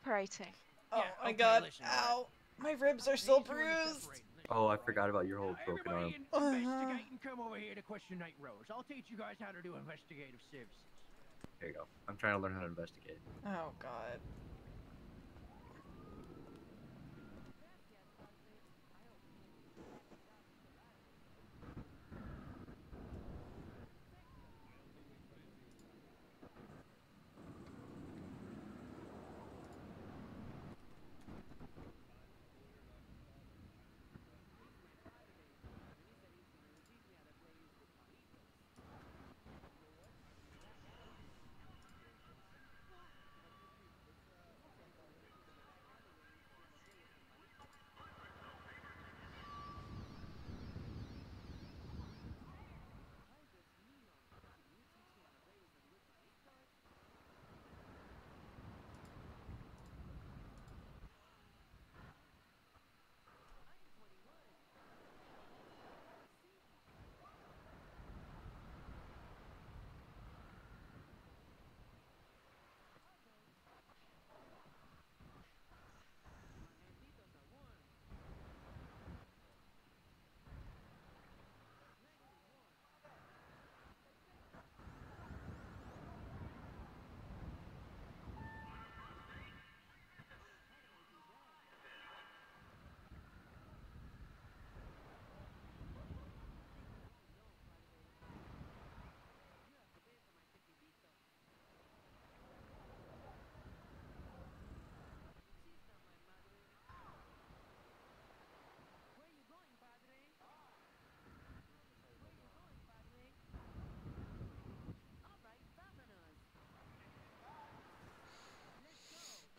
separating. Oh my god, ow. My ribs are still bruised. Oh, I forgot about your whole broken arm. Investigate and come over here to question Night Rose. I'll teach you guys how to do investigative services. There you go. I'm trying to learn how to investigate. Oh god.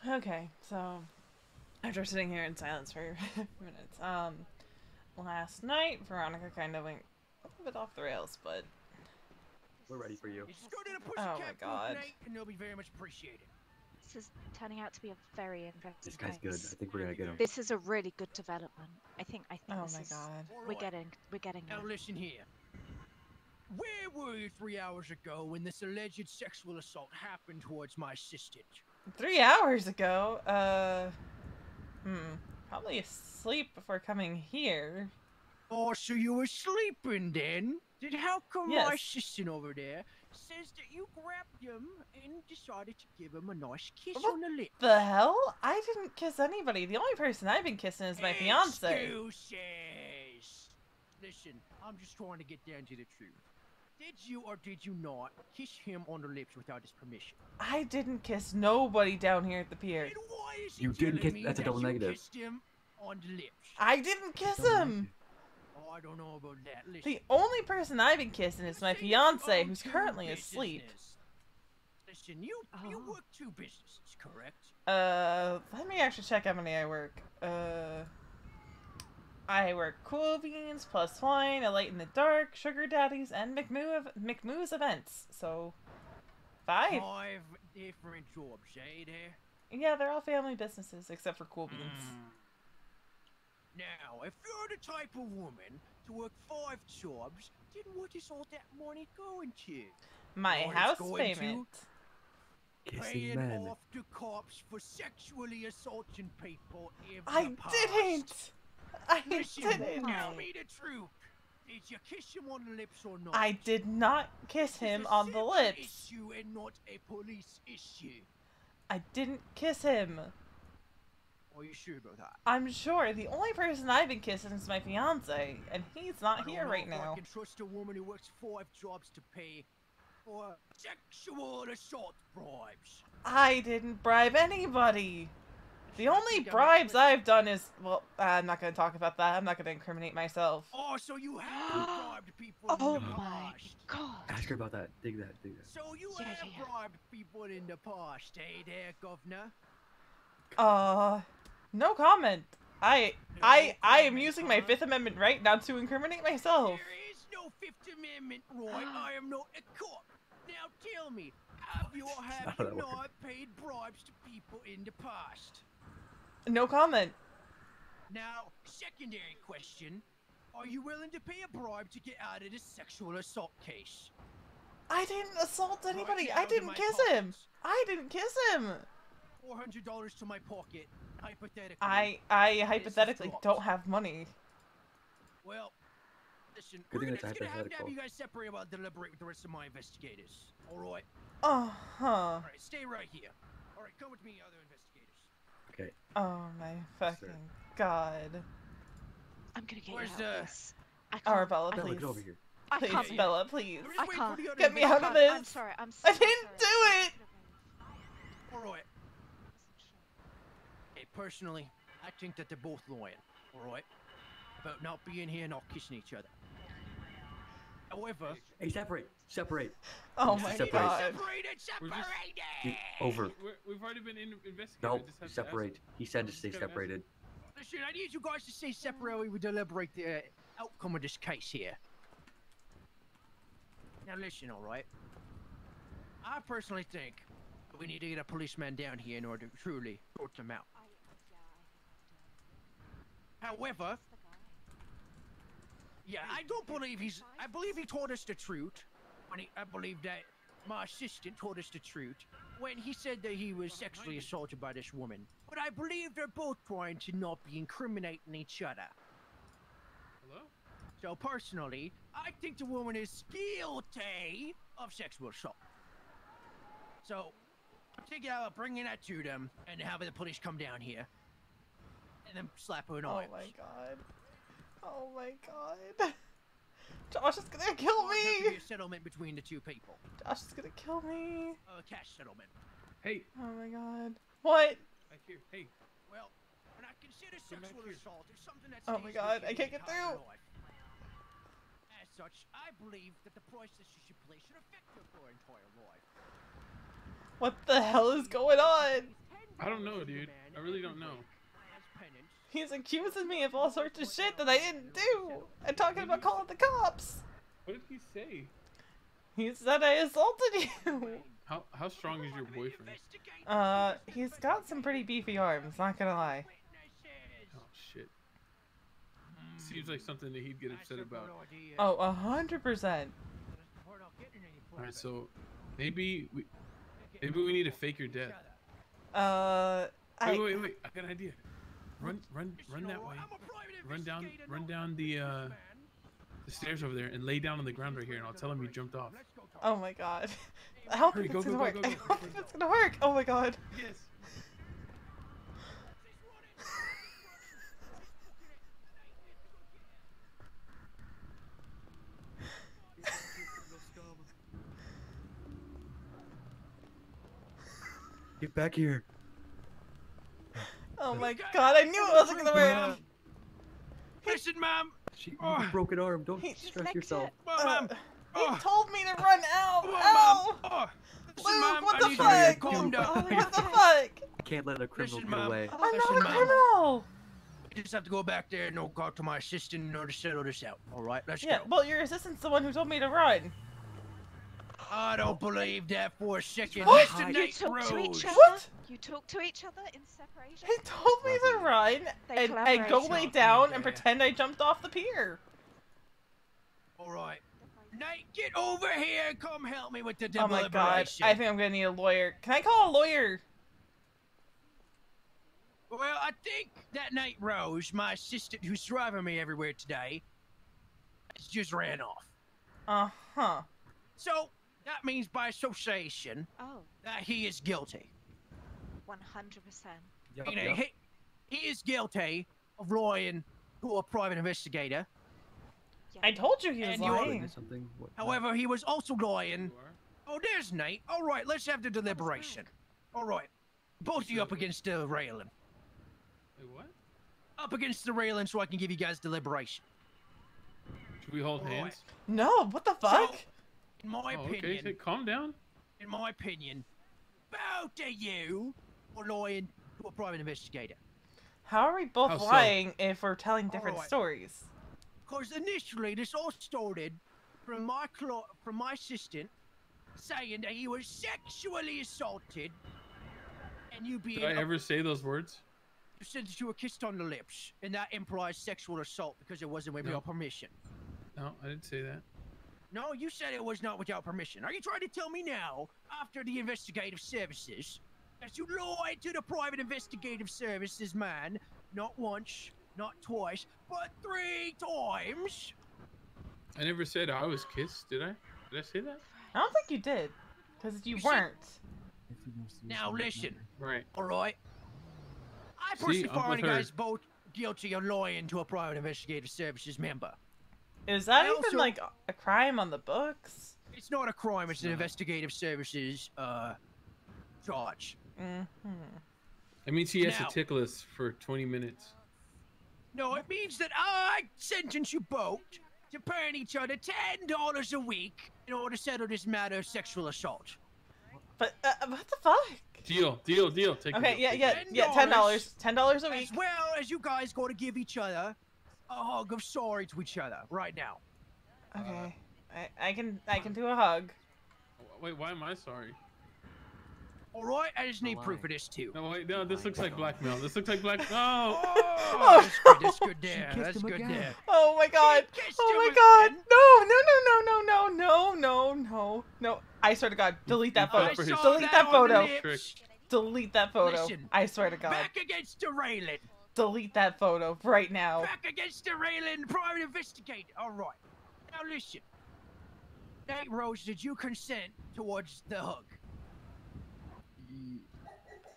Okay, so after sitting here in silence for minutes, last night Veronica kind of went a little bit off the rails, but we're ready for you. Oh my god. And they'll be very much appreciated. This is turning out to be a very interesting This guy's case. good. I think we're gonna get him. This is a really good development. I think Oh this my is, god. we're getting Now there. listen here. Where were you 3 hours ago when this alleged sexual assault happened towards my assistant? 3 hours ago? Probably asleep before coming here. Oh, so you were sleeping then? Then how come Yes. my assistant over there says that you grabbed him and decided to give him a nice kiss What on the lips? The hell? I didn't kiss anybody. The only person I've been kissing is my fiance. Excuses. Listen, I'm just trying to get down to the truth. Did you or did you not kiss him on the lips without his permission? I didn't kiss nobody down here at the pier. And why is he You didn't telling kiss- me that's a that double you negative. kissed him on the lips? I didn't kiss him. Oh, I don't know about that. Listen. The only person I've been kissing is my See, fiance, you who's own currently two asleep. businesses. Listen, you work 2 businesses, correct? Let me actually check how many I work. I work Cool Beans, Plus Wine, A Light in the Dark, Sugar Daddies, and McMoo's Events. So, 5. 5 different jobs, eh, there? Yeah, they're all family businesses, except for Cool Beans. Now, if you're the type of woman to work 5 jobs, then what is all that money going to? My Or it's house going to payment. Kissing Paying men. off the cops for sexually assaulting people in I the past. didn't! I Listen, didn't! tell me the truth. Did you kiss him on the lips or not? I did not kiss This is him a on the civil lips. issue and not a police issue. I didn't kiss him. Are you sure about that? I'm sure. The only person I've been kissing is my fiance, and he's not here right I now. can trust a woman who works 5 jobs to pay for sexual assault bribes. I didn't bribe anybody. The only bribes I've done is, well, I'm not going to talk about that. I'm not going to incriminate myself. Oh, so you have bribed people Oh in the my past. god. Ask her about that. Dig that. So you Yeah, have yeah. bribed people in the past, eh there, governor? No comment. I am comment, using my huh? 5th Amendment right not to incriminate myself. There is no 5th Amendment right. I am not a cop. Now tell me, have you or have how you that not paid bribes to people in the past? No comment. Now, secondary question. Are you willing to pay a bribe to get out of this sexual assault case? I didn't assault anybody. Right I now to didn't my kiss him. pockets. I didn't kiss him. $400 to my pocket, hypothetically. I hypothetically don't have money. Well, listen, Good we're thing gonna, it's just gonna have to have hypothetical. you guys separate while I deliberate with the rest of my investigators. Alright? Uh-huh. Alright, stay right here. Alright, come with me, other investigators. Okay. Oh my fucking god. I'm gonna get Where's you out the- of this. I can't. Arabella, Bella, please. get over here. I Please, can't. Bella, please. We're I just waiting for can't. the other Get me out of investigators. this. I'm sorry. I'm I so didn't sorry. do it! Alright. Hey, personally, I think that they're both lying. Alright? About not being here, not kissing each other. However, Hey, separate! Separate! Oh Just my separate. god. separated! Get over. We've already been investigating. No, I just have to separate. He said to stay Just gotta ask. separated. Listen, I need you guys to stay separate while we deliberate the outcome of this case here. Now listen, alright? I personally think we need to get a policeman down here in order to truly sort them out. However, yeah, I don't believe I believe he told us the truth. I believe that my assistant told us the truth when he said that he was sexually assaulted by this woman. But I believe they're both trying to not be incriminating each other. Hello? So personally, I think the woman is guilty of sexual assault. So, I'm thinking about bringing that to them and having the police come down here and then slap her in Oh arms. my god. Oh my god. Josh is gonna kill Or there could be me! a settlement between the two people. Josh is gonna kill me. A cash settlement. Hey, Oh my god. What? back here. Hey, Well, when I consider Come back sexual here. assault, it's something that's Oh my god, I can't get through. As such, I believe that the price that she should pay should affect her for her entire life. What the hell is going on? I don't know, dude. I really don't know. As penance, He's accusing me of all sorts of shit that I didn't do. And talking about calling the cops. What did he say? He said I assaulted you. How strong is your boyfriend? He's got some pretty beefy arms, not gonna lie. witnesses. Oh shit. Seems like something that he'd get That's upset a good about. idea. Oh, 100%. We're not getting any All right, further. so maybe we need to fake your death. Wait! I got an idea. Run that way. Run down the stairs over there and lay down on the ground right here, and I'll tell him you jumped off. Oh my god. I don't Hurry, think go, it's go, gonna go, work. go, I go. don't think it's gonna work. Oh my god. Yes. Get back here! Oh my god, I knew it wasn't gonna work. Listen, ma'am. You have a broken arm. Don't He- stress licked yourself. it. Ma'am. He Oh. told me to run out. Oh, Ow! ma'am. Oh. Listen, Luke, ma'am, what I the need you to fuck? calm down. What the fuck? I can't let a criminal Listen, get ma'am. away. I'm Listen, not a ma'am. criminal. You just have to go back there and talk to my assistant in order to settle this out. All right, let's Yeah, go. well, your assistant's the one who told me to run. I don't believe that for a second. What? Mr. You Nate talk to each Rose. other. What? You talk to each other in separation. He told me to run They and go collaborate. lay down and Yeah. pretend I jumped off the pier. All right. Nate, get over here and come help me with the Oh my god, deliberation. I think I'm gonna need a lawyer. Can I call a lawyer? Well, I think that Nate Rose, my assistant who's driving me everywhere today, has just ran off. Uh-huh. So, that means by association Oh, that he is guilty. 100%. Yup, Meaning yup. he is guilty of lying to a private investigator. Yeah. I told you he was And you- lying. Witness something? What? However, he was also lying. You are? Oh, there's Nate. All right, let's have the deliberation. All right. Both of you up against the railing. Wait, what? Up against the railing so I can give you guys deliberation. Should we hold Alright. hands? No, what the fuck? In my Oh, opinion, okay. Calm down. both of you are lying to a private investigator. How are we both How so? lying if we're telling different Alright. stories? Because initially, this all started from my assistant saying that he was sexually assaulted, and you being Did I ever say those words? you said that you were kissed on the lips, and that implies sexual assault because it wasn't with No. your permission. No, I didn't say that. No, you said it was not without permission. Are you trying to tell me now, after the investigative services, As you lied to the private investigative services man, not once, not twice, but 3 times. I never said I was kissed, did I? Did I say that? I don't think you did, because you You said- weren't. Now listen, Right. all right? I See, personally I'm with find you her. guys both guilty of lying to a private investigative services member. Is that I even also- like a crime on the books? It's not a crime, it's an not. investigative services, charge. Mm-hmm. That means he has Now- to tickle us for 20 minutes. No, it means that I sentence you both to paying each other $10 a week in order to settle this matter of sexual assault. But what the fuck? Deal. Take Okay, the yeah, deal. yeah, $10, $10 a week. As well as you guys got to give each other a hug of sorry to each other right now. Okay, I can do a hug. Wait, why am I sorry? All right, I just need Why? proof of this too. No, wait, no, this looks like blackmail. This looks like black. No! Oh, that's good there. She kissed That's him good again. there. Oh my god! kissed Oh him my god! again. No! I swear to God, delete that I photo. saw Delete that on the photo. lips. Delete that photo. Listen. I swear to God. Back against the railing. Delete that photo right now. Back against the railing, private investigator. All right. Now listen. Nate Rose, did you consent towards the hug?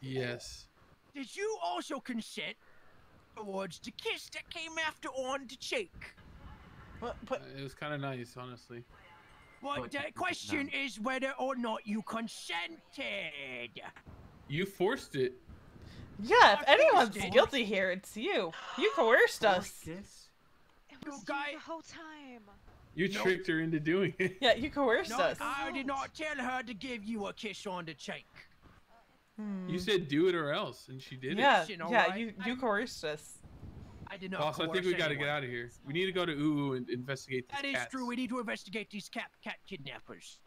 Yes. Did you also consent towards the kiss that came after on the cheek? But It was kind of nice, honestly. But But the you question did not. is whether or not you consented. You forced it. yeah, if I anyone's finished it. guilty here, it's you. You coerced us. Kiss? It You was you guy- the whole time. You Nope. tricked her into doing it. Yeah, you coerced No, us. I did not tell her to give you a kiss on the cheek. You said do it or else, and she did Yeah, Listen, yeah, alright? you coerced us. I did it. not. Boss, I think coerce we gotta anyone. get out of here. We need to go to Ooh and investigate these That is cats. true. We need to investigate these cat kidnappers.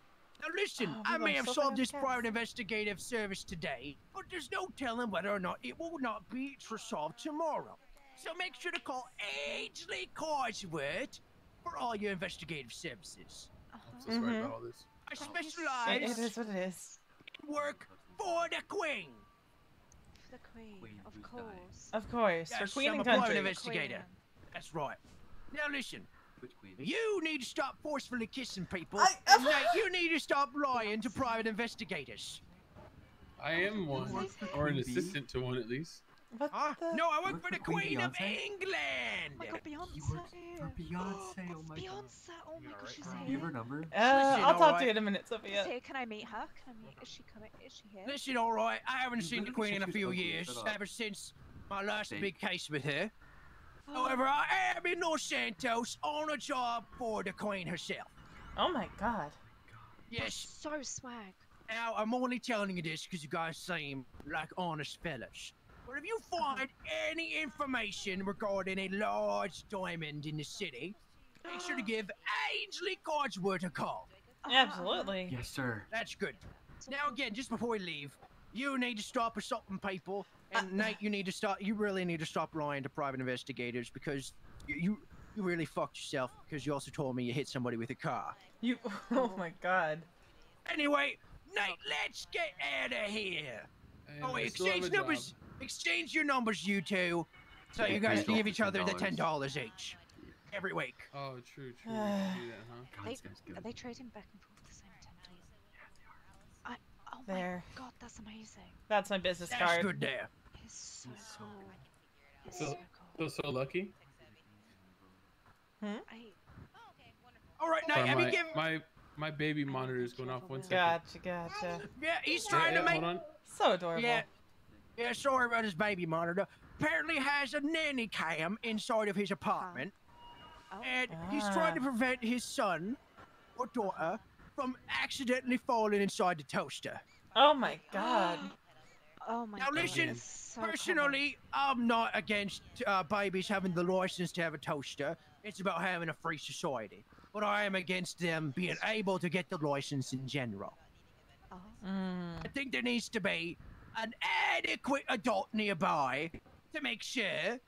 Now listen, Oh, I we may were have so solved bad this cats. private investigative service today, but there's no telling whether or not it will not be resolved tomorrow. So make sure to call Ainsley Carsworth for all your investigative services. I'm so sorry Mhm. about all this. I Thank you so specialize It is what it is. in work for the Queen. The Queen, Queen of who's course. Of course, for Yes, Queen I'm and a private Country. investigator. Queen. That's right. Now listen, Which queen? you need to stop forcefully kissing people, I- and Nate, you need to stop lying to private investigators. I am one, work for or an Queen Bee? assistant to one at least. What Huh? the? No, I work Work for the for Queen Queen of Beyonce? England. Oh my god, You Beyonce! work for Beyonce, oh my god. Beyonce! Oh my god, she's Do here. you have her number? Listen, I'll talk to alright. you in a minute, She's Sophia. here. Can I meet her? Can I meet? Is she coming? Is she here? Listen, all right, I haven't You seen the really Queen in a think few she's ugly? years, Shut up. ever since my last Fake. big case with her. However, I am in Los Santos on a job for the Queen herself. Oh my God. That's Yes, so swag. now I'm only telling you this because you guys seem like honest fellas. But if you find any information regarding a large diamond in the city, make sure to give Ainsley Codsworth a call. Absolutely. Yes, sir. That's good. Now again, just before we leave, you need to stop assaulting people, and Nate, you need to stop. You really need to stop lying to private investigators because you really fucked yourself because you also told me you hit somebody with a car. You. Oh my God. Anyway, Nate, let's get out of here. And Oh, I wait, still have exchange a numbers. job. Exchange your numbers, you two, so Yeah, you guys please can don't give for each other the $10. $10 each every week. Oh, true. We can do that, huh? God, They, this guy's good. are they trading back and forth the same $10? Oh There. my god, that's amazing. That's my business That's card. good there. It's so He's so cool. good. It's So- so cool. So lucky. I, All right, Nate, Sorry, have you my, given? my baby monitor is going off 1 second. Gotcha. Yeah, he's Yeah, trying to yeah, make. hold on. So adorable. Yeah. Yeah, sorry about his baby monitor. Apparently has a nanny cam inside of his apartment, oh, and he's trying to prevent his son or daughter from accidentally falling inside the toaster. Oh my God. oh my Now god. listen, that's so clever. Personally, I'm not against babies having the license to have a toaster. It's about having a free society. But I am against them being able to get the license in general. Oh, I think there needs to be an adequate adult nearby to make sure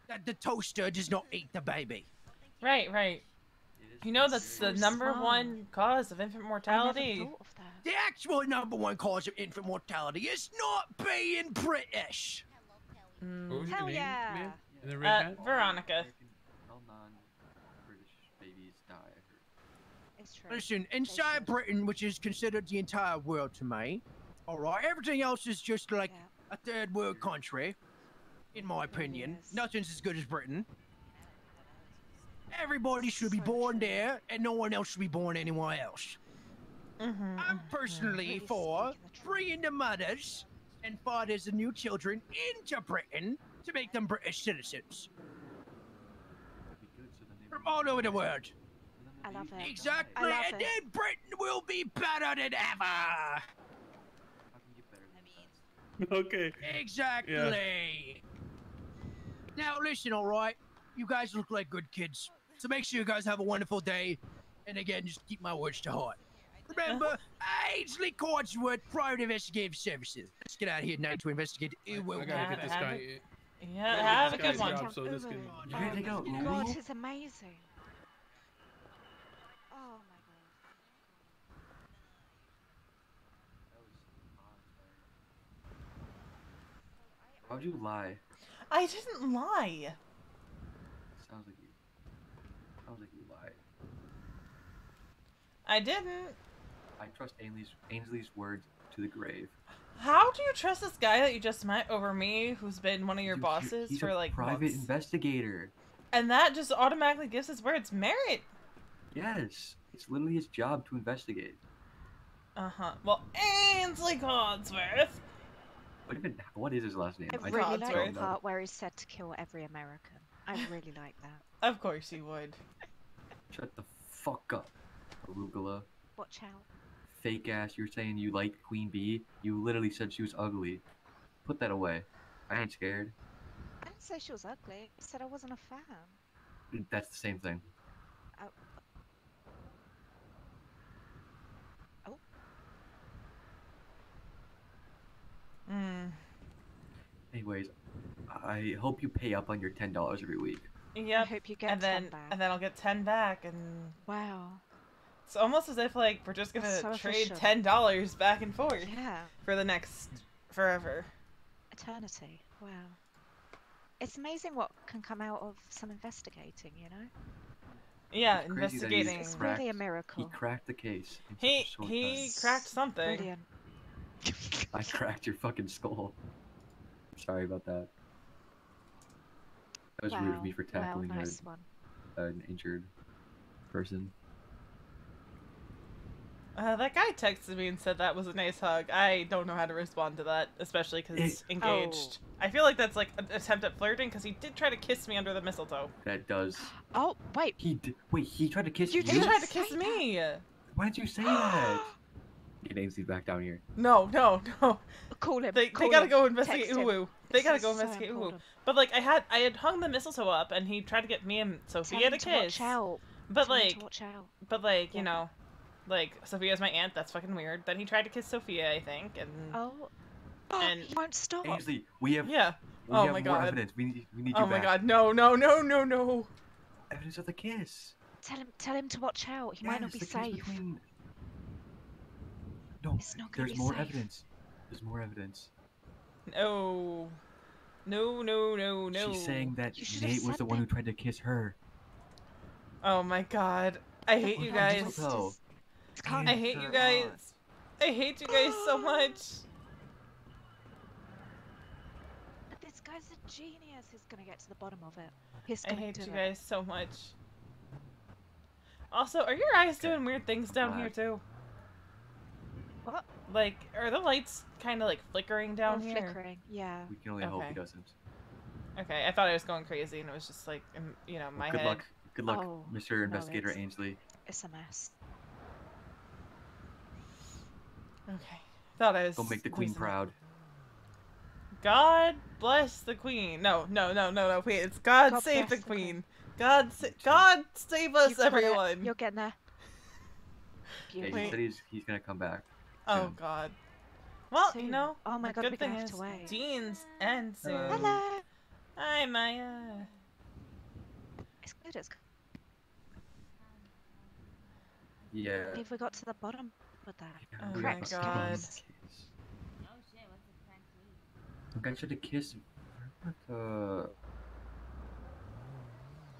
that the toaster does not eat the baby. Right. It is You know that's the number smart. one cause of infant I never mortality. thought of that. The actual #1 cause of infant mortality is not being British. What was your Hell name, yeah. man? And the red hat? Veronica. All non-British babies die. I heard. It's true. Listen, They inside should. Britain, which is considered the entire world to me, all right, everything else is just like Yeah. a third world country, in my opinion. is. Nothing's as good as Britain. Everybody should be So born true. there, and no one else should be born anywhere else. I'm personally Really for speaking the truth. bringing the mothers and fathers of new children into Britain to make them British citizens That'd be good. So then they from all over the world. I love it. Exactly, I love and it. then Britain will be better than ever. How can you get better than that? Okay. Exactly. Now listen, all right, you guys look like good kids, so make sure you guys have a wonderful day, and again, just keep my words to heart. Remember, Ainsley Codsworth, Private Investigative Services. Let's get out of here now to investigate. I gotta get this have guy. it. I Yeah, gotta have get a this good guy one. job so this can. You ready to go? Oh God, Ooh. it's amazing. Oh my God. How'd you lie? I didn't lie. Sounds like you. Sounds like you lied. I didn't. I trust Ainsley's words to the grave. How do you trust this guy that you just met over me, who's been one of your Dude, bosses he's for a like private months? investigator. And that just automatically gives his words merit. Yes, it's literally his job to investigate. Well, Ainsley Codsworth. What is his last name? I I really don't like Codsworth. the know. part where he's said to kill every American. I really like that. Of course you would. Shut the fuck up, arugula. Watch out. Fake ass. You're saying you liked Queen Bee? You literally said she was ugly. Put that away. I ain't scared. I didn't say she was ugly. I said I wasn't a fan. That's the same thing. Hmm. Anyways, I hope you pay up on your $10 every week. I Yep. hope you get And 10 then back. I'll get 10 back, and Wow. it's almost as if like we're just gonna That's so trade efficient. $10 back and forth Yeah. for the next forever. Eternity. Wow. It's amazing what can come out of some investigating, you know? Yeah, It's crazy that he's investigating. It's cracked- really a He miracle. cracked the case. in He such a short he time. cracked something. Brilliant. I cracked your fucking skull. Sorry about that. That was rude of me for tackling wow, nice one. an injured person. That guy texted me and said that was a nice hug. I don't know how to respond to that, especially because it's engaged. I feel like that's like an attempt at flirting because he did try to kiss me under the mistletoe. That does. Oh, wait. Wait, he tried to kiss You you? He did? tried to Say kiss that. me. Why did you say that? Get Ainsley back down here. No. Call him. They call gotta him. go investigate Text him. Uwu. They This gotta is go so investigate Uwu. important. But like I had hung the mistletoe up and he tried to get me and Tell Sophia him to to kiss. watch out. But Tell him like to watch out. you Yeah. know, like Sophia's my aunt, that's fucking weird. Then he tried to kiss Sophia, I think, and Oh. And- He won't stop. Ainsley, we have yeah. we Oh have my more God. evidence. We need you Oh my back. god, no. Evidence of the kiss. Tell him to watch out. He might not be Yes, the kiss safe. between- No, It's not gonna there's be more safe. evidence. There's more evidence. No. No. She's saying that You should have Nate was said the one who that. tried to kiss her. Oh my god. I hate you Look, guys. mistletoe. Can't- I hate you Her guys. I hate you guys so much. But this guy's a genius. He's gonna get to the bottom of it. He's I gonna hate do you it. guys so much. Also, are your eyes Okay. doing weird things down here What? too? What? Like, are the lights kind of like flickering down Oh, here? flickering. Yeah. We can only hope he Okay. doesn't. Okay, I thought I was going crazy and it was just like, you know, my Good head. luck. Good luck, Oh, Mr. no, Investigator it's- Ainsley. It's a mess. Okay. Thought I was. Go make the queen losing it. proud. God bless the queen. No. Wait, it's God, God save the bless the queen. queen. God save us, You got it. everyone. You're getting there. Hey, Beautiful. he said he's gonna come back. Oh soon. God. Well, you Soon. know. Oh my the God, good we're thing gonna have is to wait. Dean's end soon. Hello. Hello. Hi, Maya. It's good. It's good. Yeah. If we got to the bottom of that Yeah, Oh we my cracked God. case. Oh shit, what's a crack case? Look, I tried to kiss Veronica.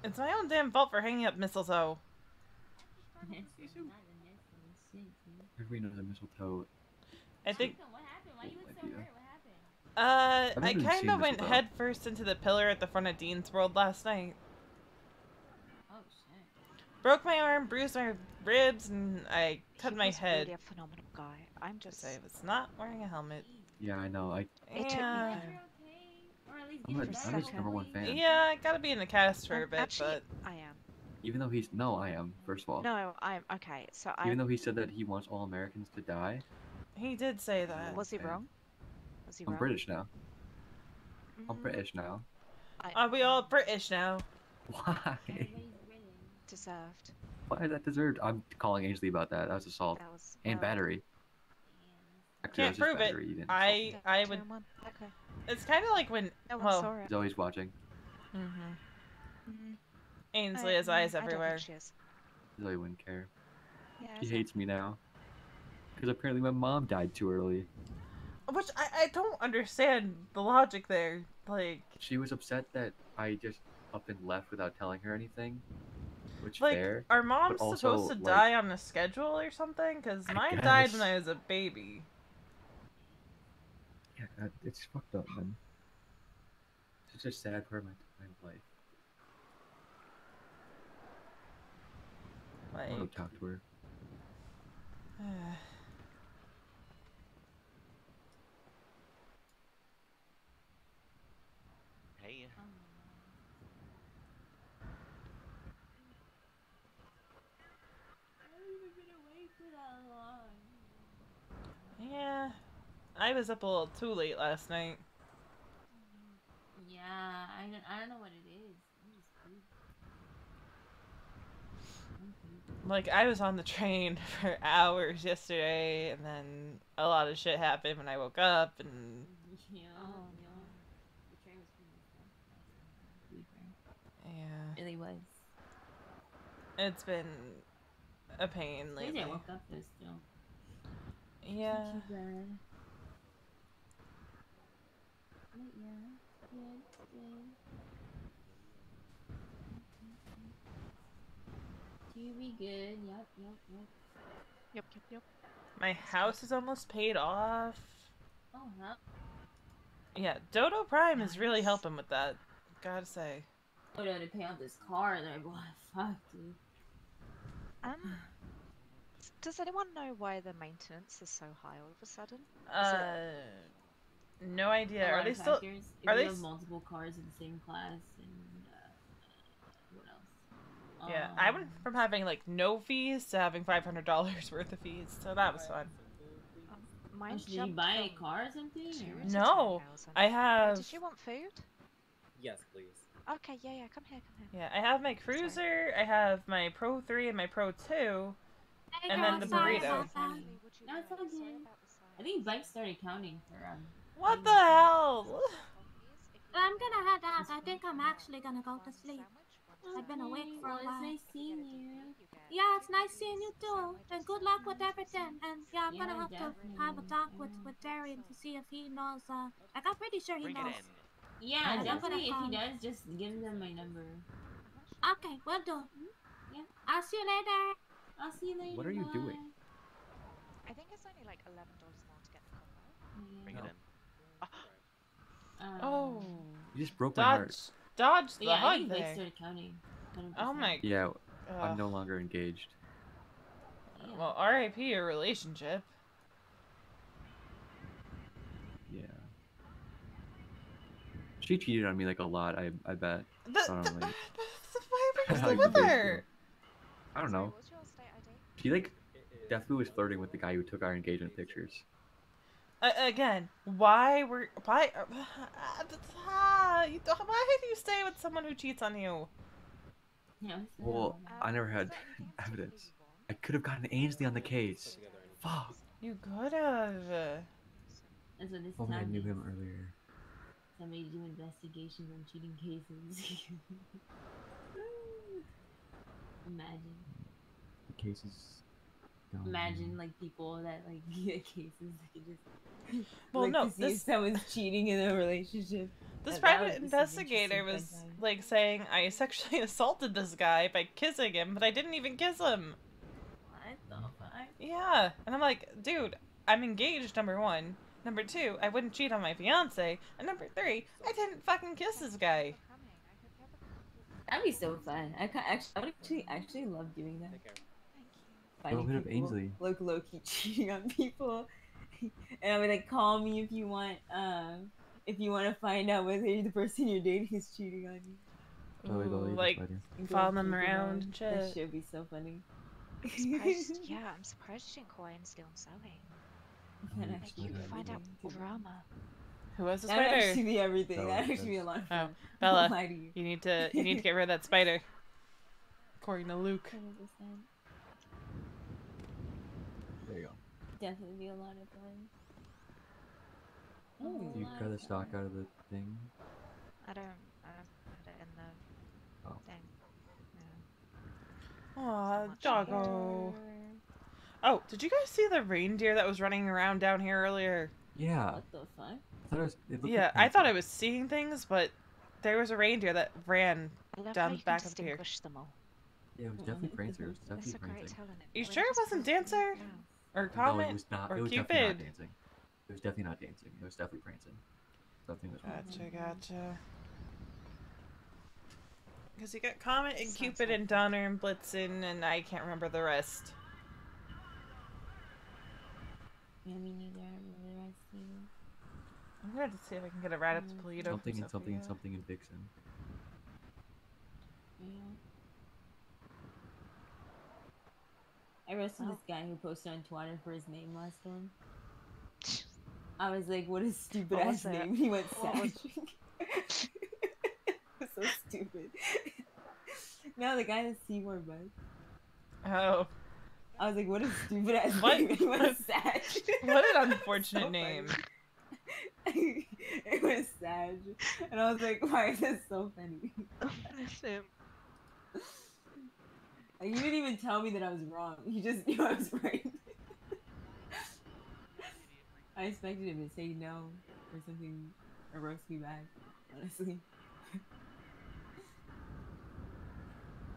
It's my own damn fault for hanging up mistletoe. Mistletoe, not the mistletoe. Shit, dude. Everybody knows a mistletoe. I think. What happened? Why you look so idea. hurt? What happened? I've I never even kind seen of went mistletoe. head first into the pillar at the front of Dean's World last night. Oh shit. Broke my arm, bruised my ribs, and I cut He my was head. really a phenomenal guy. I'm just. I was not wearing a helmet. Yeah, I know. It took me Yeah. Glad though. you're okay. Or at least I'm getting a- better. I'm his second. number one hopefully. fan. Yeah, I gotta be in the cast for a bit, Actually, but I am. Even though he's I am. First of all, No, I'm okay. So even I'm. though he said that he wants all Americans to die, he did say that. Was he Okay. wrong? Was he I'm wrong? British now. I'm Mm, British now. Are we all British now? Why? Everybody's British. Deserved. Why is that deserved? I'm calling Ainsley about that. That was assault That was. and well, battery. Damn. Actually, that Can't was just prove it. battery. You didn't I two would. and one. Okay. It's kind of like when. No one well, saw it. He's always watching. mm-hmm. Mm, Ainsley has eyes I don't everywhere. think she is. Zoe wouldn't care. Yeah, She so- hates me now. Because apparently my mom died too early. Which I don't understand the logic there. Like, She was upset that I just up and left without telling her anything. Which like fair. are moms also, supposed to like- die on a schedule or something? Because I mine died when guess. I was a baby. Yeah, it's fucked up, man. It's just a sad part of my life. I want Like, to talk to her. Hey. Oh, I haven't been awake for that long. yeah, I was up a little too late last night. Yeah, I don't know what it is. I'm just pooped. I'm pooped. Like, I was on the train for hours yesterday, and then a lot of shit happened when I woke up, and Yeah, Oh, yeah. The train was pretty tough. Sleeper. yeah, Really was. it's been a pain Crazy lately. I woke up though still. Yeah, Not too bad. But yeah, good, good. TV good, yep. Yep, yep, yep. my house is almost paid off. Oh, huh. Yeah, Dodo Prime is really Nice. helping with that. Gotta say. Oh no, to pay off this car that I bought. Fuck, dude. Does anyone know why the maintenance is so high all of a sudden? No idea. A Are lot they of still? factors. If are you they have s- multiple cars in the same class, and what else? Yeah, I went from having like no fees to having $500 worth of fees, so that was fun. Mine Did you jumped buy a from car or something? 2 or- to No, 10,000. I have. Did you want food? Yes, please. Okay, yeah, come here, come here. Yeah, I have my cruiser. I have my Pro 3 and my Pro 2. Hey And girl, then the sorry burrito. about that. No, it's okay. I think bikes started counting for What the hell? I'm gonna head out. I think I'm actually gonna go to sleep. I've been awake Okay, for a well, while. It's nice seeing you. Yeah, it's nice seeing you too. And good luck with everything. And yeah, I'm gonna Yeah, have to have a definitely, talk yeah. with Darian to see if he knows. Like I'm pretty sure he Bring it knows. in. Yeah, I'm gonna definitely. If call. he does, just give them my number. Okay, will do. Yeah. I'll see you later. I'll see you later. What are you doing? bye. I think it's only like $11 more to get the combo. Bring Yeah. it in. Oh, You just broke my heart. dodge But the yeah, I hug think bikes there. started counting. 100%. Oh my. Yeah, I'm Ugh. no longer engaged. Yeah. Well, R.I.P. your relationship. Yeah. She cheated on me like a lot, I bet. The, I don't know, like, why were you how still you with date her? her. I don't know. What's your state ID? She like definitely was flirting with the guy who took our engagement pictures. Again, why why do you stay with someone who cheats on you? Yeah, Well, I never had is there anything else evidence. you want? I could have gotten Ainsley on the case. Fuck. You could have. That's what this Only I town knew is. him earlier. Somebody do investigations on cheating cases. Imagine. The case is imagine like people that like get cases that could just Well, like no, to see if someone's cheating in a relationship. This That private would be some investigator interesting was fun time. like saying I sexually assaulted this guy by kissing him, but I didn't even kiss him. What the fuck? Yeah, and I'm like, dude, I'm engaged. Number one. Number two, I wouldn't cheat on my fiance. And number three, I didn't fucking kiss this guy. That'd be so fun. I would actually love doing that. Well, Finding hit up people Ainsley. like low key cheating on people, and I would like call me if you want to find out whether the person you're dating is cheating on you. Oh, wait, Ooh, you like just And go follow them check them around out. and That shit. should be so funny. I'm surprised, yeah, I'm surprised you didn't call Ainsley on Zoe. That Oh, actually You be can find out everything. drama. Who was the That would spider? actually be everything. Oh, That'd actually be a that's- lot of Oh, fun. Bella, Won't lie to you. you need to get rid of that spider. According to Luke. 100%. There you go. Definitely be a lot of fun. Do you cut the stock out of the thing? I don't put it in the Oh. thing. Yeah. Aw, Much doggo. better. Oh, did you guys see the reindeer that was running around down here earlier? Yeah. What the fuck? I thought it looked Yeah, like I thought I Panthers. was seeing things, but there was a reindeer that ran. I love Down how the you can back of here. distinguish them all. Yeah, it was definitely Prancer. It was That's definitely a great Prancer. talent. You Where sure it does wasn't Prancer come Dancer? from? Or No, Comet? it was not. Or It was definitely Cupid? not dancing. It was definitely not dancing. It was definitely prancing. Something was wrong. Gotcha. Because you got Comet and Sounds Cupid like and Donner and Blitzen, and I can't remember the rest. Yeah, me neither. I don't remember the rest either. I'm gonna have to see if I can get a ride up to Toledo. from Something and something and Sophia. something and Vixen. Yeah. I roasted Well. this guy who posted on Twitter for his name last one. I was like, what a stupid What ass was it? name. He went What was- Sag. It was so stupid. No, the guy that's Seymour Bud. Oh, I was like, what a stupid ass What? name. He went Sag. what an unfortunate So name. funny. It was Sag. And I was like, why is this so funny? Bless him. Like, you didn't even tell me that I was wrong. You just knew I was right. I expected him to say no or something, or roast me back, honestly.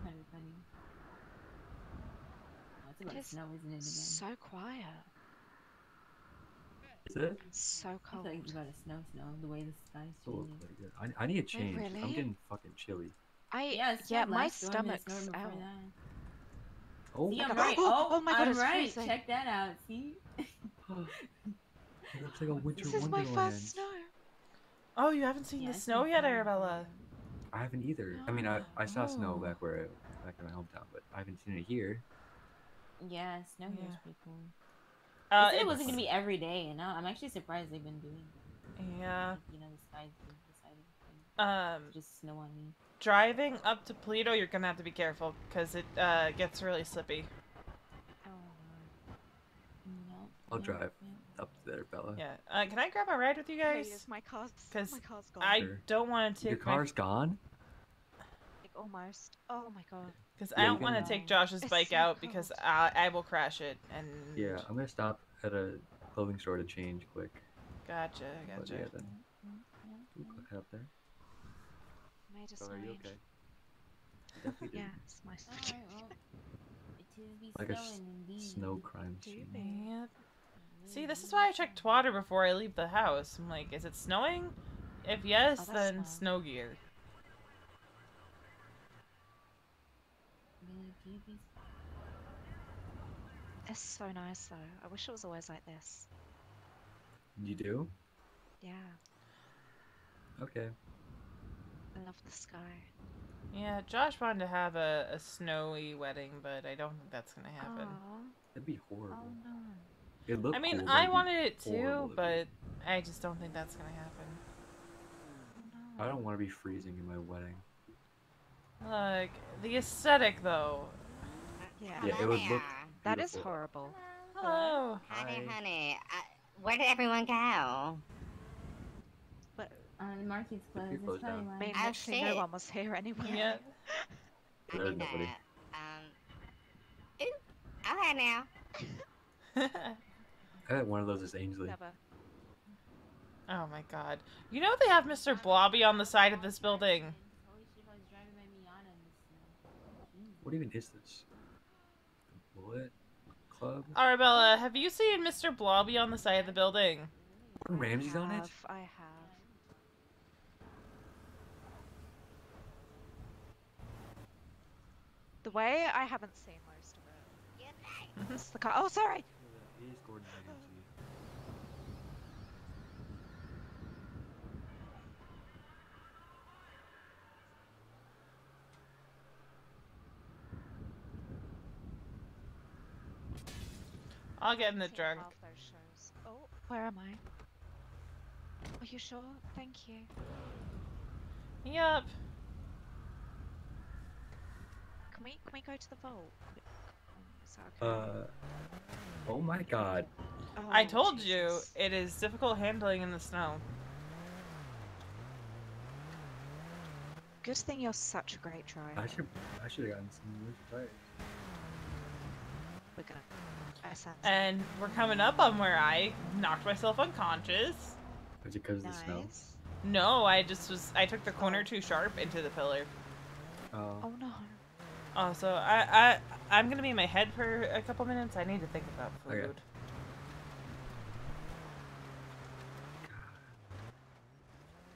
Kind of funny. Oh, it's about It is snow, isn't it, again? So quiet. Is it? It's so I cold. feel like it's about to snow, the way the sky's It looks changing. pretty good. I need a change. I'm really? getting fucking chilly. Yeah, snowed my last storm and it stomach's snowed before out. that. Oh, See, my I'm God. right. Oh, Oh, oh my God, I'm it's right. freezing. Check that out. See? it looks like a winter This is my wonderland. first snow. Oh, you haven't seen Yeah, the it's snow been yet, fun. Arabella? I haven't either. I mean, I saw snow Oh. back in my hometown, but I haven't seen it here. Yeah, snow here's Yeah. pretty cool. Uh, They said it it's- wasn't gonna be every day, and I'm actually surprised they've been doing it. Yeah. Like, you know, the skies decided to just snow on me. Driving up to Toledo, you're gonna have to be careful because it gets really slippy. Oh No. I'll no, drive no. up there, Bella. Yeah. Can I grab a ride with you no. guys? My car's 'Cause gone. I Sure. don't want to Your take my car's gone? Like, almost. Oh my God. because Yeah, I you don't want to can- take Josh's It's bike so out because cold. I will crash it and Yeah, I'm gonna stop at a clothing store to change quick. Gotcha, But gotcha. yeah, then ooh, head up there. Made us Bella, are you strange. okay? You definitely did. Yeah, it's my Alright, well, it is be Like a snowing indeed. snow crime Do scene. be. Yep. See, this is why I check Twitter before I leave the house. I'm like, is it snowing? If yes, Oh, that's then smart. snow gear. It's so nice though. I wish it was always like this. You do? Yeah, Okay. I love the sky. Yeah, Josh wanted to have a snowy wedding, but I don't think that's gonna happen. Aw. That'd be horrible. Oh no. It looked I mean, cool, but I it'd be wanted it horrible too, to but I just don't think that's gonna happen. Oh no. I don't want to be freezing in my wedding. Look, the aesthetic though. Yeah. Yeah, it would look That is beautiful. horrible. Hello. Honey, Hi. honey, where did everyone go? But The market's closed. people That's closed probably down. why. I mean, Oh, literally no shit. one was here anyway. Yeah. I There's mean, nobody. okay now. I had one of those as Ainsley. Never. Oh my god. You know they have Mr. Blobby on the side of this building. What even is this? The Bullet Club? Arabella, have you seen Mr. Blobby on the side of the building? Ramsey's on it? I have. The way I haven't seen most of it. It's the car. Oh, sorry. It is Gordon Ramsay. I'll get in the Seen trunk. half those shows. Oh, where am I? Are you sure? Thank you. Yup. Can we go to the vault? Is that okay? Oh my god. Oh, I told you, Jesus. it is difficult handling in the snow. Good thing you're such a great driver. I should have gotten some new tires. We're gonna. And we're coming up on where I knocked myself unconscious. Was it because of the snow? No, I took the corner too sharp into the pillar. Oh. Oh no. Oh, so I'm gonna be in my head for a couple minutes. I need to think about food. Okay.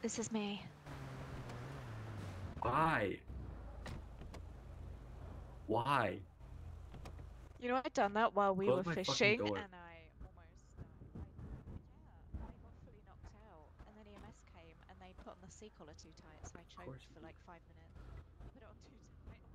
This is me. Why? Why? You know, I'd done that while we Close were my fucking fishing, door. and I got fully knocked out. And then EMS came, and they put on the sea collar too tight, so I choked for like 5 minutes. Put it on too tight.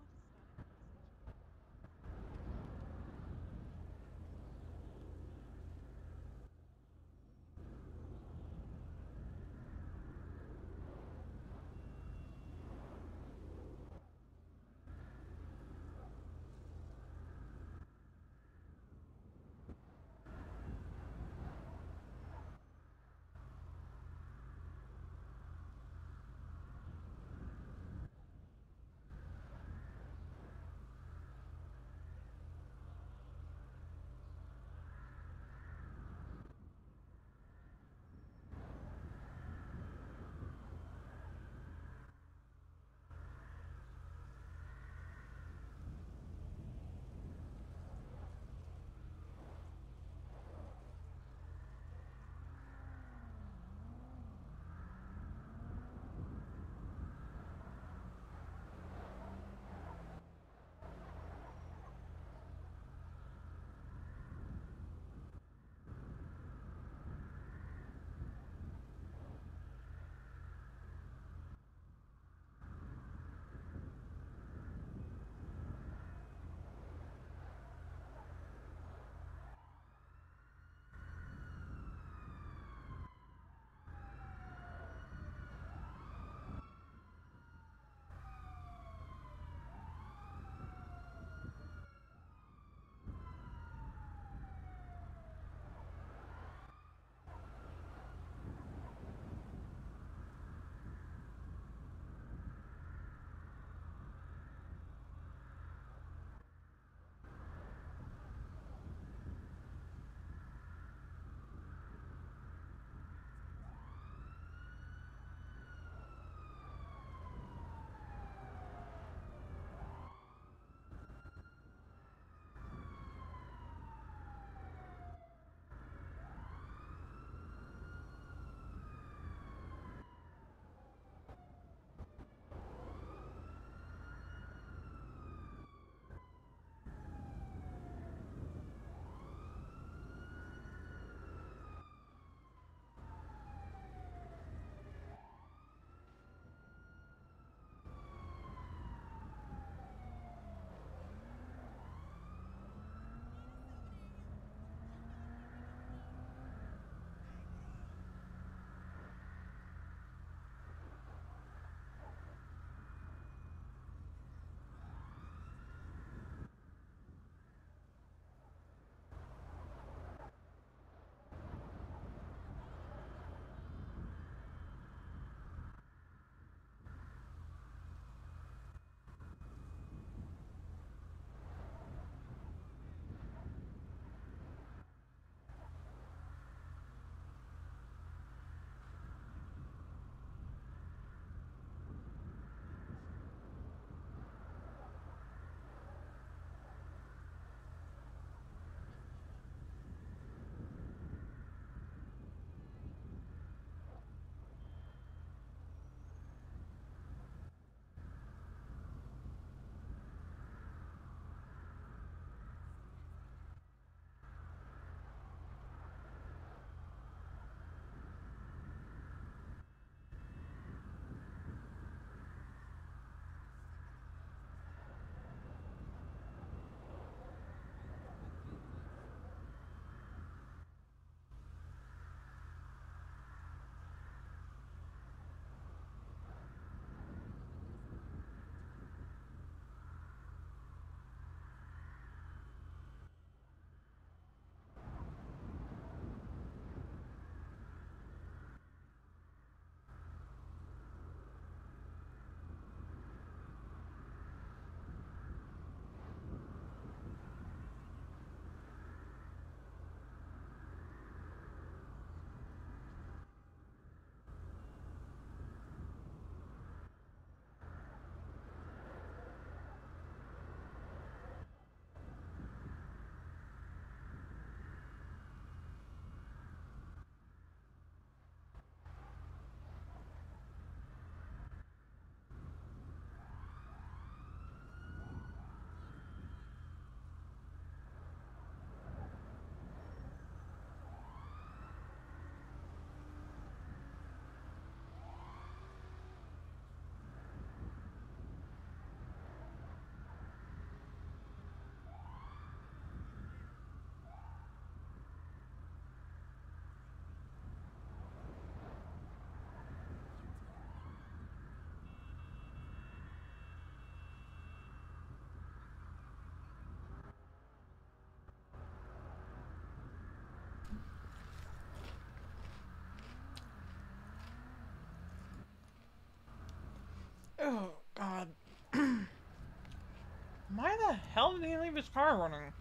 the hell did he leave his car running?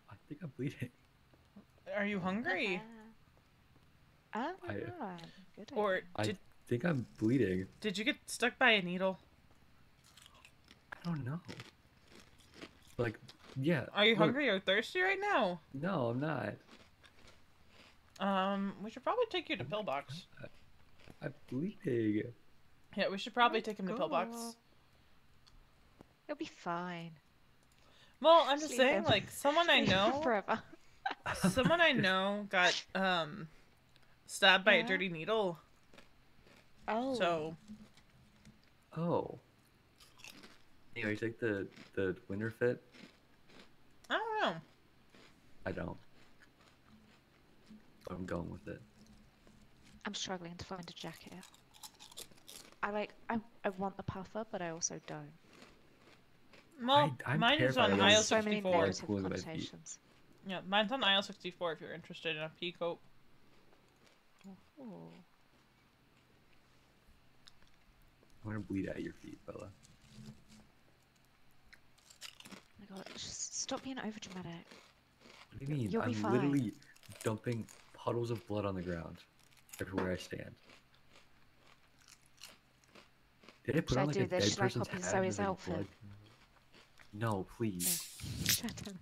I think I'm bleeding. Are you hungry? I I- don't know. I'm good at Or it. I think I'm bleeding. did you get stuck by a needle? I don't know. Like, yeah. Are you look, hungry or thirsty right now? No, I'm not. We should probably take you to Pillbox. I'm bleeding. Yeah, we should probably take him to Pillbox. It'll be fine. Well, I'm just Sleep saying, in. like, someone I Sleep know, forever. someone I know got, stabbed by a Yeah. dirty needle. Oh. So, Oh. Anyway, take the winter fit. I don't know. I don't. But I'm going with it. I'm struggling to find a jacket. I want the puffer, but I also don't. Well, I'm mine is on terrified of aisle those So many 64. negative Cool as my feet. connotations. Yeah, mine's on aisle 64 if you're interested in a pea coat. Ooh. I'm gonna bleed at your feet, Bella. Oh my god, just stop being overdramatic. What do you mean? You'll be I'm fine. literally dumping puddles of blood on the ground everywhere I stand. Did I put Should I on like do a this? dead Should I person's copy hat? Zoe's and, like, outfit? blood? No, please. Shut up.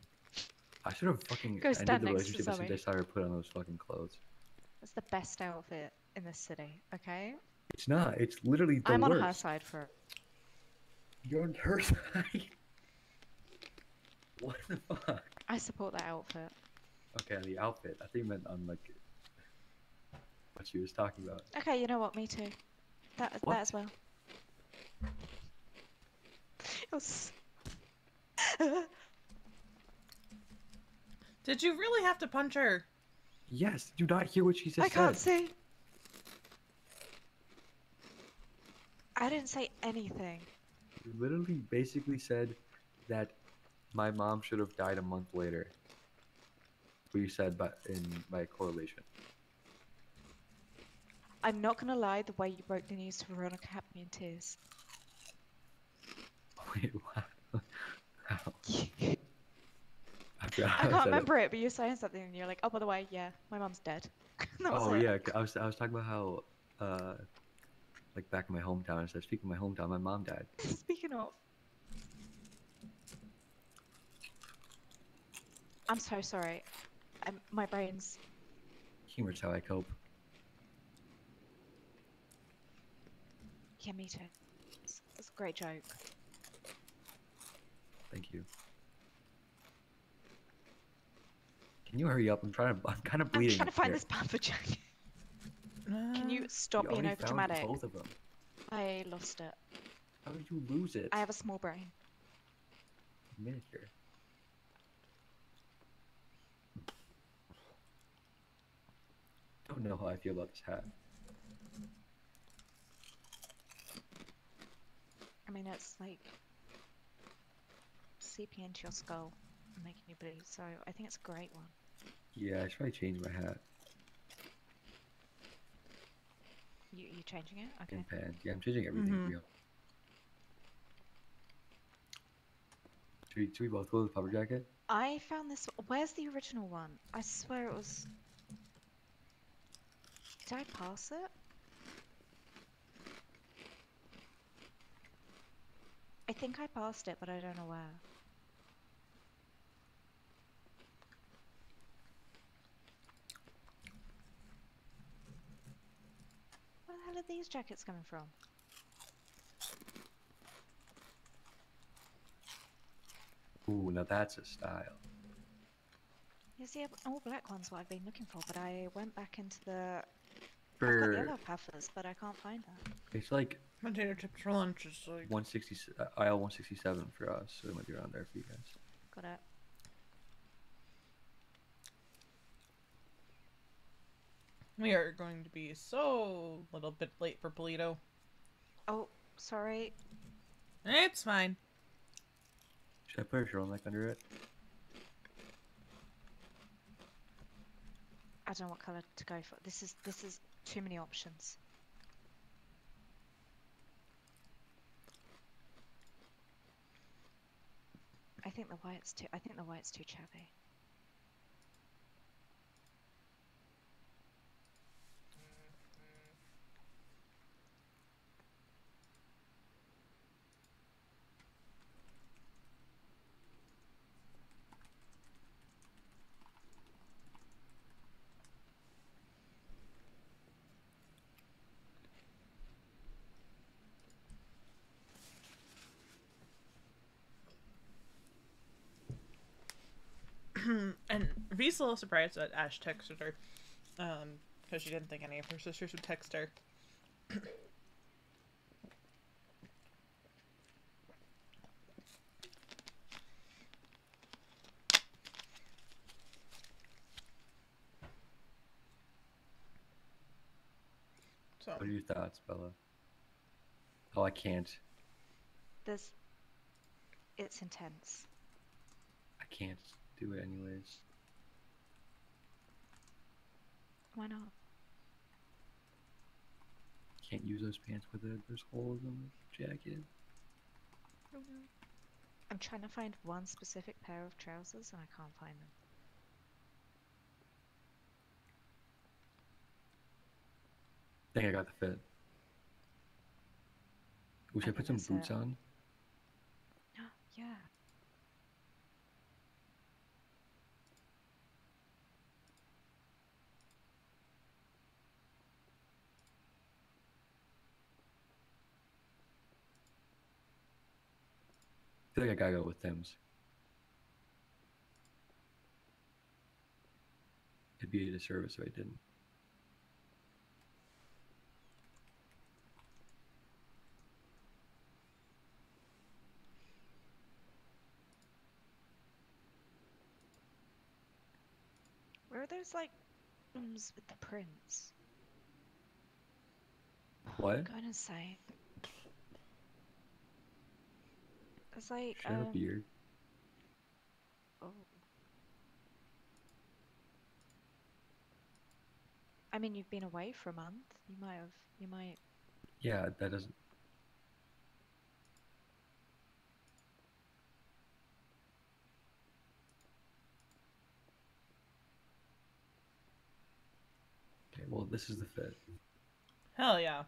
I should have fucking Go ended stand the next to relationship as soon Zoe. as I saw her put on those fucking clothes. That's the best outfit in this city, okay? It's not. It's literally the I'm worst. on her side for it. You're on her side. What the fuck? I support that outfit. Okay, on the outfit. I think you meant on like what she was talking about. Okay, you know what? Me too. That What? as well. It was... Did you really have to punch her? Yes. Do not hear what she just I can't said. see. I didn't say anything. You literally basically said that my mom should have died a month later. What you said, but by correlation. I'm not gonna lie, the way you broke the news to Veronica had me in tears. Wait, what? How? I forgot how can't said it. remember it, but you're saying something and you're like, oh, by the way, yeah, my mum's dead. That was Oh it. yeah, I was talking about how like back in my hometown. I said, speaking of my hometown, my mom died. Speaking of. I'm so sorry. My brain's... Humor's how I cope. Yeah, me too. It's a great joke. Thank you. Can you hurry up? I'm kind of I'm bleeding. trying to find here. this pamper jacket. Can you stop You being already found overdramatic? both of them. I lost it. How did you lose it? I have a small brain. Miniature. Don't know how I feel about this hat. I mean, it's like seeping into your skull and making you bleed, so I think it's a great one. Yeah, I should probably change my hat You changing it? Okay. and pants. Yeah, I'm changing everything. Mhm. Yeah. Should we both go with the puffer jacket? I found this. Where's the original one? I swear it was. Did I pass it? I think I passed it, but I don't know where. Where the hell are these jackets coming from? Ooh, now that's a style. Yes, the all black one's what I've been looking for, but I went back into the... I've got For the other puffers, but I can't find them. it's like Potato chips for lunch is like... 160 aisle 167 for us, so it might be around there for you guys. Got it. We are going to be so little bit late for Polito. Oh, sorry. It's fine. Should I put a turtleneck under it? I don't know what color to go for. This is too many options. I think the white's too chubby. And V's a little surprised that Ash texted her, because she didn't think any of her sisters would text her. So. What are your thoughts, Bella? Oh, I can't. It's intense. I can't do it anyways. Why not? Can't use those pants with it. There's holes in the jacket. I'm trying to find one specific pair of trousers and I can't find them. I think I got the fit. Should I put some boots on? Yeah. I feel like I gotta go with Tim's. It'd be a disservice if I didn't. Where are those like rooms with the prints? What? For goodness sake. It's like Should I have a beard? Oh. I mean, you've been away for a month. You might. Yeah, that doesn't. Okay, well, this is the fit. Hell yeah.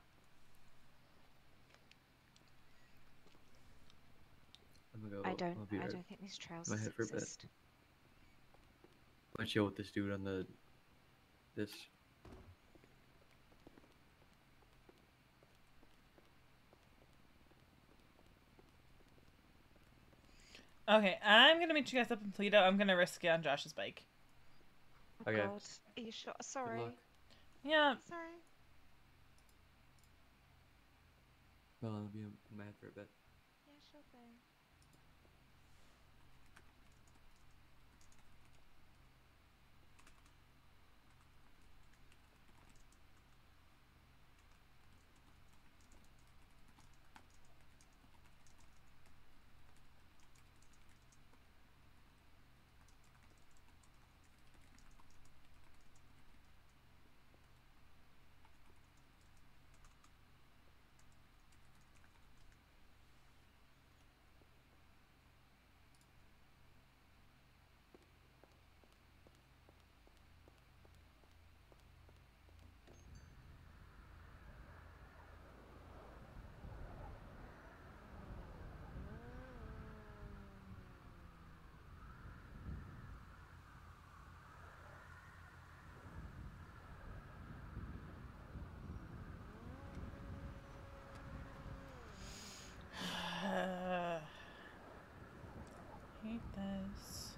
I'm gonna go. I don't think these trousers head for a bit. exist. I'm gonna chill with this dude on this. Okay, I'm gonna meet you guys up in Toledo. I'm gonna risk it on Josh's bike. Oh Okay. God, are you sure? Sorry. luck. Yeah. Sorry. Well, I'll be in my head for a bit. Yeah, sure thing. Hate this.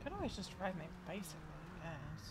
Could always just ride my bicycle, I guess.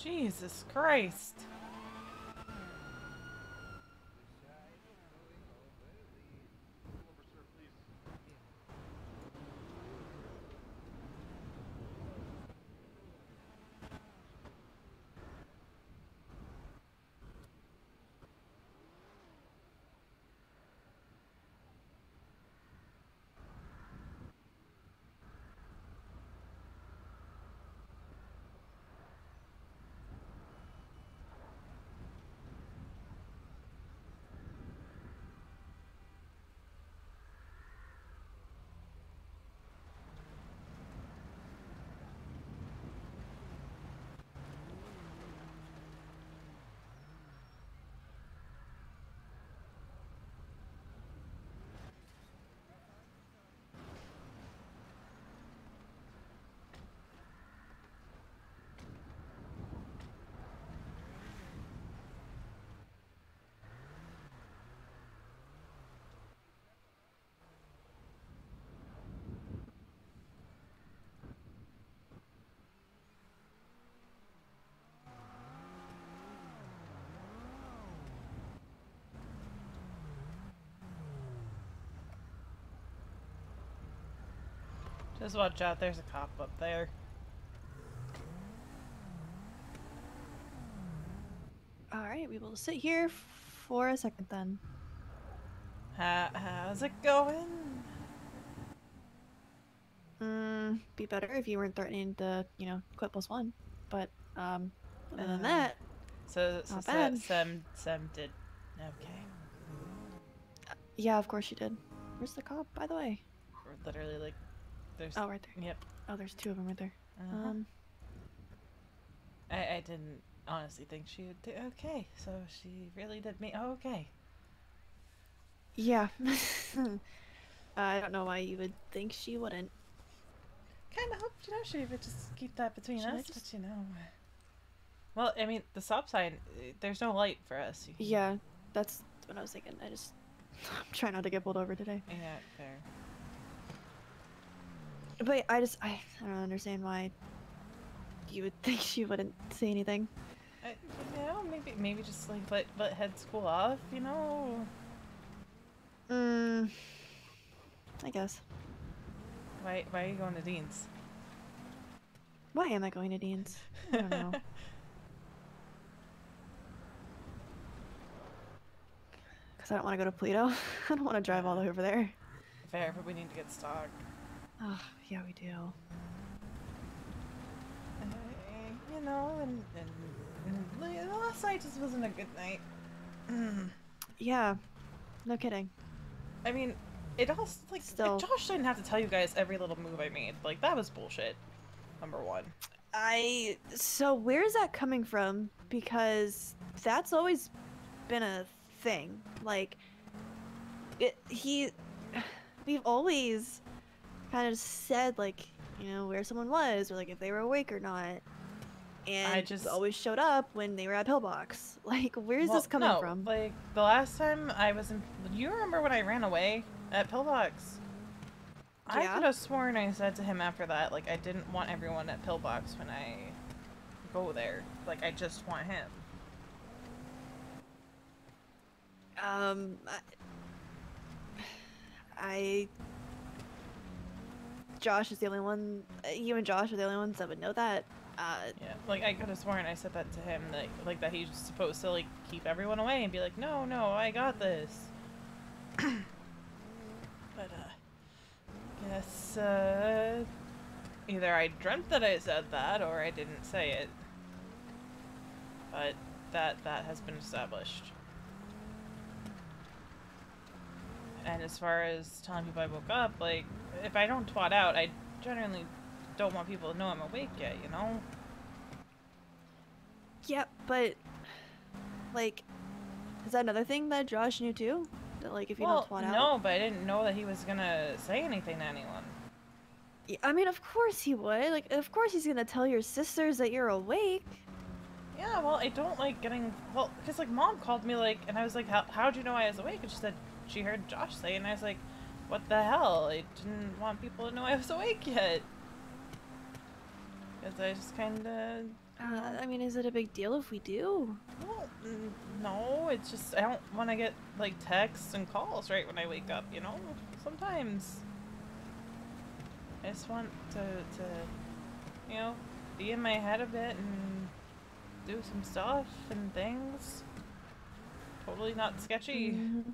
Jesus Christ. Just watch out, there's a cop up there. Alright, we will sit here for a second then. How's it going? Be better if you weren't threatening to, quit +1. But, other than that, not bad. Sam did. Okay. Yeah, of course you did. Where's the cop, by the way? We're literally like, there's. Oh, right there. Yep. Oh, there's 2 of them right there. I didn't honestly think she would do okay, so she really did me okay. Yeah. I don't know why you would think she wouldn't. Kind of hoped, she would just keep that between Should I us, just- but Well, I mean, the stop sign, there's no light for us. Yeah, that's what I was thinking. I'm trying not to get pulled over today. Yeah, fair. But I don't understand why you would think she wouldn't say anything. Maybe just like let heads cool off, I guess. Why are you going to Dean's? Why am I going to Dean's? I don't know. Because I don't want to go to Pluto. I don't want to drive all the way over there. Fair, but we need to get stock. Oh, yeah, we do. And last night just wasn't a good night. Yeah, no kidding. I mean, it also, Josh didn't have to tell you guys every little move I made. Like, that was bullshit. Number 1. So where's that coming from? Because that's always been a thing. Like, we've always kind of said, like, where someone was, or like if they were awake or not. And I just always showed up when they were at Pillbox. Like, where's this coming from? Like, the last time I was in... You remember when I ran away at Pillbox? I could have sworn I said to him after that, like, I didn't want everyone at Pillbox when I go there. Like, I just want him. Josh is the only one. You and Josh are the only ones that would know that. Yeah, like I could have sworn I said that to him, that like that he's supposed to like keep everyone away and be like, no, I got this. But guess either I dreamt that I said that or I didn't say it. But that has been established. And as far as telling people I woke up, like, if I don't twat out, I generally don't want people to know I'm awake yet, you know? Yeah, but, like, is that another thing that Josh knew too? That, like, if you don't twat out? No, but I didn't know that he was gonna say anything to anyone. Yeah, I mean, of course he would. Like, of course he's gonna tell your sisters that you're awake. Yeah, well, I don't like getting... Well, because, like, Mom called me, like, and I was like, how'd you know I was awake? And she said she heard Josh say it, and I was like, what the hell? I didn't want people to know I was awake yet. Because I just kind of... I mean, is it a big deal if we do? Well, no, it's just, I don't want to get, like, texts and calls right when I wake up, you know? Sometimes. I just want to you know, be in my head a bit and do some stuff and things. Totally not sketchy. Mm-hmm.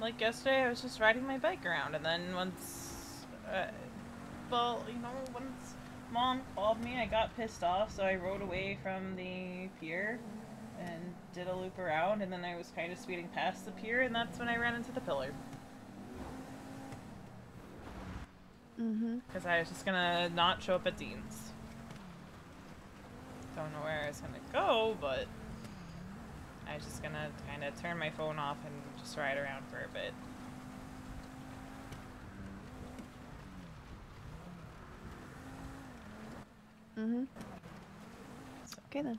Like yesterday, I was just riding my bike around, and then once, well, you know, once Mom called me, I got pissed off, so I rode away from the pier and did a loop around, and then I was kind of speeding past the pier, and that's when I ran into the pillar. Mm-hmm. Because I was just gonna not show up at Dean's. Don't know where I was gonna go, but I was just gonna kind of turn my phone off and just ride around for a bit. Mm-hmm. Okay then.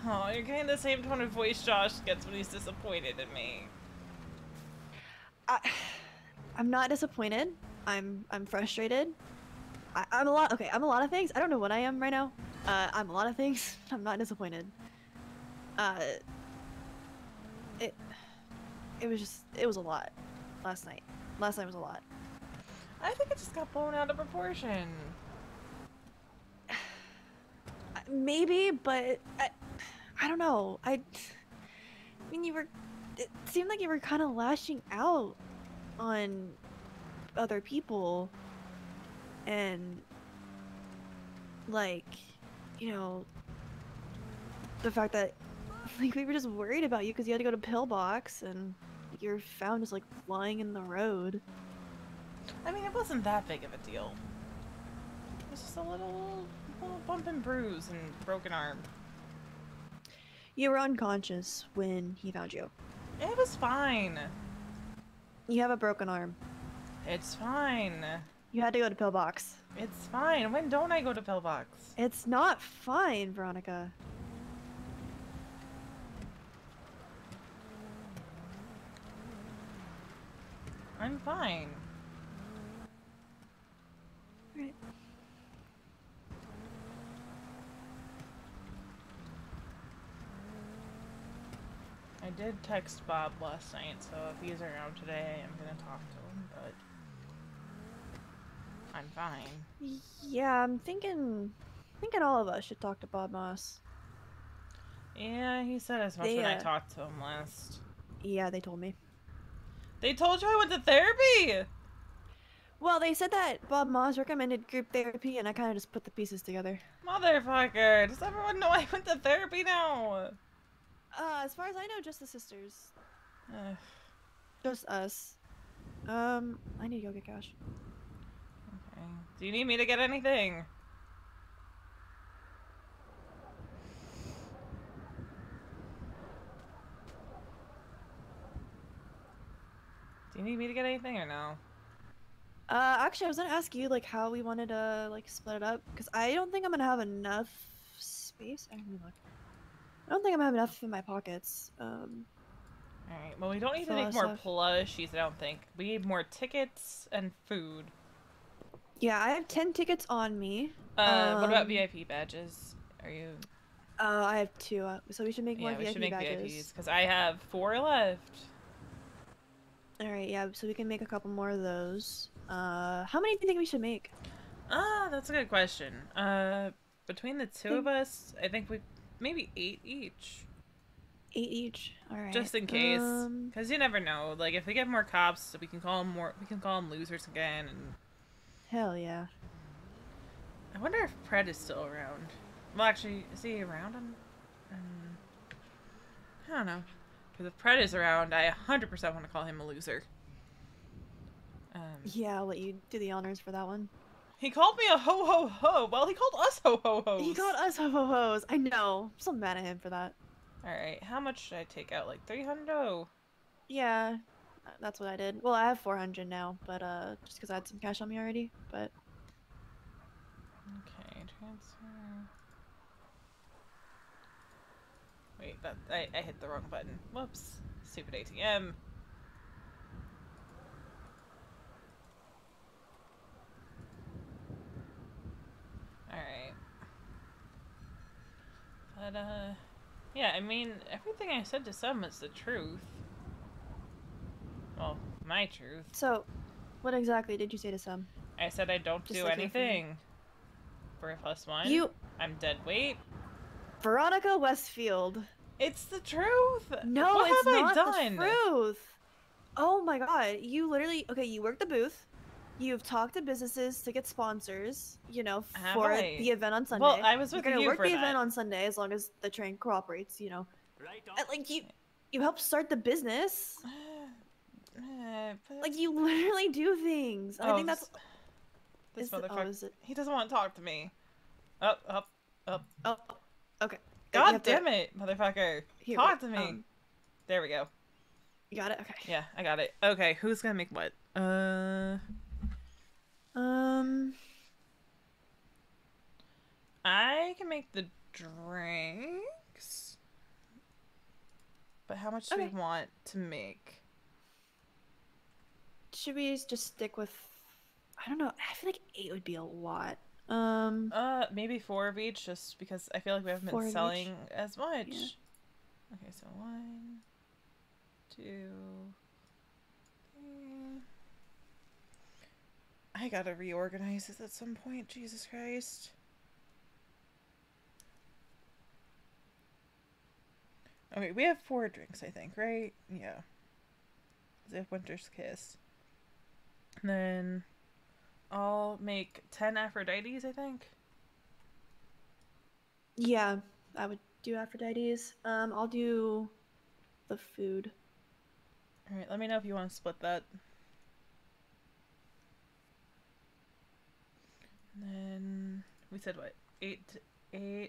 Oh, you're kind of the same tone of voice Josh gets when he's disappointed in me. I'm not disappointed. I'm frustrated. I'm a lot. Okay, I'm a lot of things. I don't know what I am right now. I'm a lot of things. I'm not disappointed. It was a lot last night. Last night was a lot. I think it just got blown out of proportion. Maybe, but I don't know. I mean, it seemed like you were kind of lashing out on other people, and like, you know, the fact that like we were just worried about you because you had to go to Pillbox and you're found just like lying in the road. I mean, it wasn't that big of a deal. It was just a little bump and bruise and broken arm. You were unconscious when he found you. It was fine. You have a broken arm. It's fine. You had to go to Pillbox. It's fine. When don't I go to Pillbox? It's not fine, Veronica. I'm fine. Right. I did text Bob last night, so if he's around today, I'm gonna talk to him, but I'm fine. Yeah, I'm thinking all of us should talk to Bob Moss. Yeah, he said as much when I talked to him last. Yeah, they told me. They told you I went to therapy? Well, they said that Bob Moss recommended group therapy, and I kind of just put the pieces together. Motherfucker, does everyone know I went to therapy now? As far as I know, just the sisters. Just us. I need to go get cash. Okay. Do you need me to get anything? Do you need me to get anything or no? Actually, I was gonna ask you, like, how we wanted to, like, split it up, because I don't think I'm gonna have enough space. Let me look. I don't think I'm gonna have enough in my pockets. Alright, well, we don't need to make more plushies, I don't think. We need more tickets and food. Yeah, I have 10 tickets on me. What about VIP badges? Are you... I have 2, so we should make more Yeah, we VIP should make badges. VIPs because I have 4 left. All right, yeah, so we can make a couple more of those. How many do you think we should make? That's a good question. Between the two of us, I think we maybe 8 each. 8 each. All right. Just in case, because you never know. Like if we get more cops, we can call them losers again. And hell yeah. I wonder if Pred is still around. Well, actually, is he around? I don't know. Because if Pred is around, I 100% want to call him a loser. Yeah, I'll let you do the honors for that one. He called me a ho-ho-ho. Well, he called us ho-ho-hos. He called us ho-ho-hos. I know. I'm so mad at him for that. Alright, how much should I take out? Like 300? Oh. Yeah, that's what I did. Well, I have 400 now, but just because I had some cash on me already, but... Okay, transfer... Wait, I hit the wrong button. Whoops. Stupid ATM. Alright. But, yeah, I mean, everything I said to some is the truth. Well, my truth. So, what exactly did you say to some? I said I don't do anything. For a +1. I'm dead weight. Veronica Westfield. It's the truth! No, what it's have not I done? the truth! Oh my god, you literally... Okay, you work the booth. You've talked to businesses to get sponsors, you know, for the event on Sunday. Well, I was with You're gonna you work for the that. event on Sunday as long as the train cooperates, you know. Right on. Like, you help start the business. Like, you literally do things. I think that's... This motherfucker. He doesn't want to talk to me. Up. Oh, okay. God damn it, motherfucker. Here, talk to me. There we go. You got it? Okay. Yeah, I got it. Okay, who's gonna make what? I can make the drinks. But how much do we want to make? Should we just stick with... I don't know. I feel like 8 would be a lot. Maybe 4 of each, just because I feel like we haven't been selling as much. Yeah. Okay, so 1, 2, 3. I gotta reorganize this at some point. Jesus Christ. Okay, we have 4 drinks, I think, right? Yeah. Zip Winter's Kiss. And then I'll make 10 Aphrodites, I think. Yeah, I would do Aphrodites. I'll do the food. Alright, let me know if you want to split that. And then we said what? 8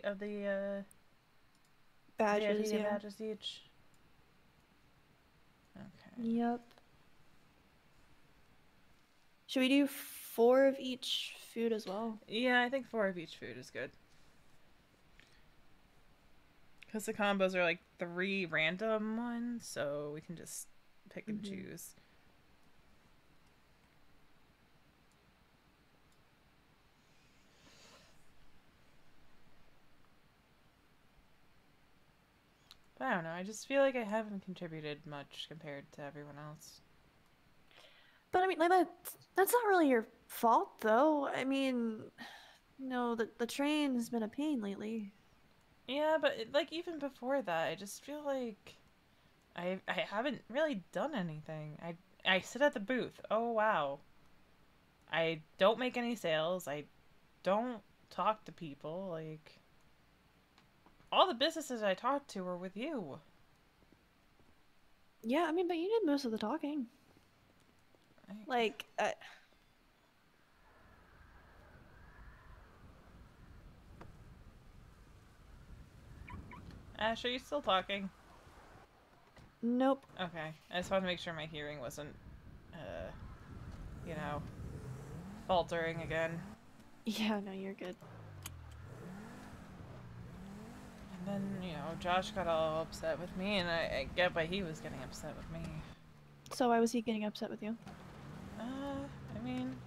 of the badges, yeah. Badges each. Okay. Yep. Should we do 4 of each food as well? Yeah, I think 4 of each food is good. Because the combos are like 3 random ones, so we can just pick and choose. But I don't know, I just feel like I haven't contributed much compared to everyone else. But I mean, like, that's not really your fault, though. I mean, you know, the train has been a pain lately. Yeah, but like even before that, I just feel like I haven't really done anything. I sit at the booth. Oh wow. I don't make any sales. I don't talk to people. Like all the businesses I talked to were with you. Yeah, I mean, but you did most of the talking. Like, Ash, are you still talking? Nope. Okay. I just wanted to make sure my hearing wasn't, you know, faltering again. Yeah, no, you're good. And then, you know, Josh got all upset with me, and I get why he was getting upset with me. So why was he getting upset with you? I mean,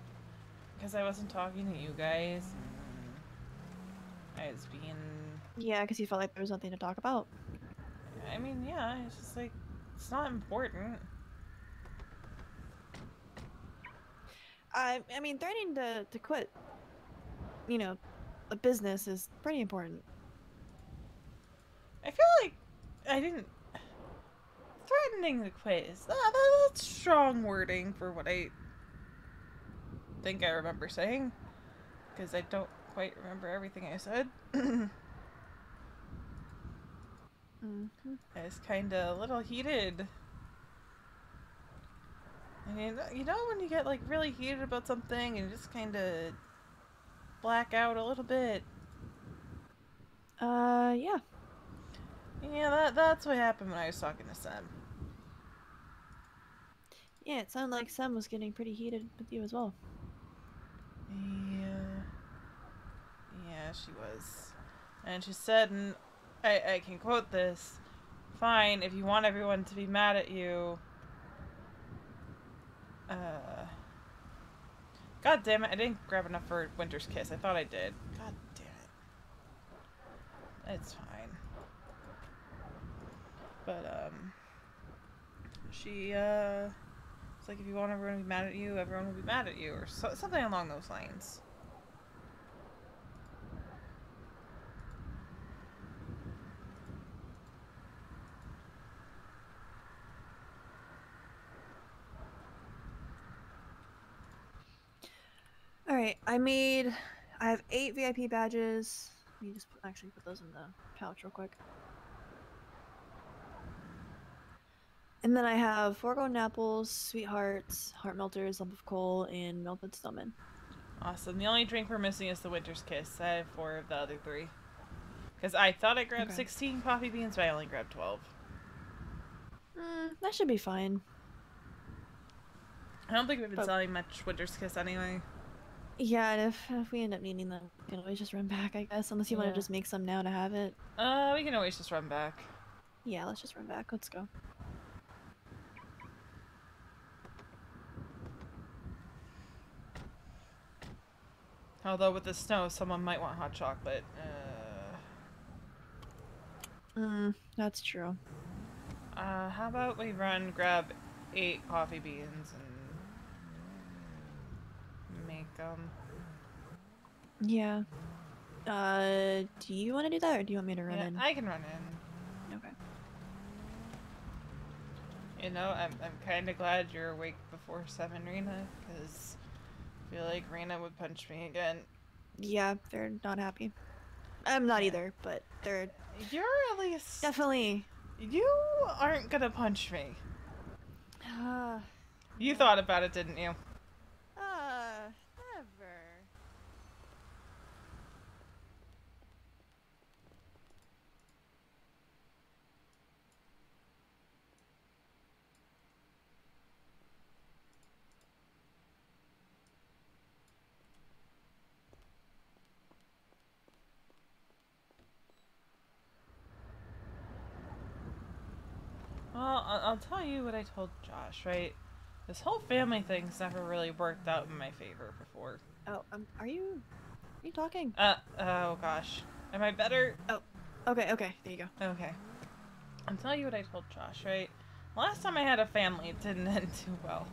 because I wasn't talking to you guys, and I was being Yeah, because you felt like there was nothing to talk about. I mean, yeah, it's just like, it's not important. I mean, threatening to quit, you know, a business is pretty important. I feel like I didn't... Threatening to quit is... that's strong wording for what I think I remember saying. Because I don't quite remember everything I said. I was kind of a little heated. I mean, you know when you get like really heated about something and just kind of black out a little bit? Yeah. Yeah, that's what happened when I was talking to Sam. Yeah, it sounded like Sam was getting pretty heated with you as well. Yeah. Yeah, she was. And she said, and I can quote this, "Fine, if you want everyone to be mad at you, God damn it, I didn't grab enough for Winter's Kiss. I thought I did. God damn it. It's fine." But, she, it's like, if you want everyone to be mad at you, everyone will be mad at you, or something along those lines. Alright, I have 8 VIP badges. Let me just actually put those in the pouch real quick. And then I have 4 golden apples, sweethearts, heart melters, lump of coal, and melted snowman. Awesome. The only drink we're missing is the Winter's Kiss. I have 4 of the other 3. Because I thought I grabbed 16 coffee beans, but I only grabbed 12. That should be fine. I don't think we've been selling much Winter's Kiss anyway. Yeah, and if we end up needing them, we can always just run back, I guess. Unless you want to just make some now to have it. We can always just run back. Yeah, let's just run back. Let's go. Although with the snow, someone might want hot chocolate. That's true. How about we grab 8 coffee beans and make them. Yeah. Do you want to do that, or do you want me to run in? I can run in. Okay. You know, I'm kind of glad you're awake before 7, Rena, because I feel like Rena would punch me again. Yeah, they're not happy. I'm not either, but they're... You're at least... Definitely. You aren't gonna punch me. You Yeah. thought about it, didn't you? Never. Well, I'll tell you what I told Josh, right? This whole family thing's never really worked out in my favor before. Oh, are you talking? Oh gosh. Am I better? Oh, okay, there you go. Okay. I'll tell you what I told Josh, right? Last time I had a family, it didn't end too well.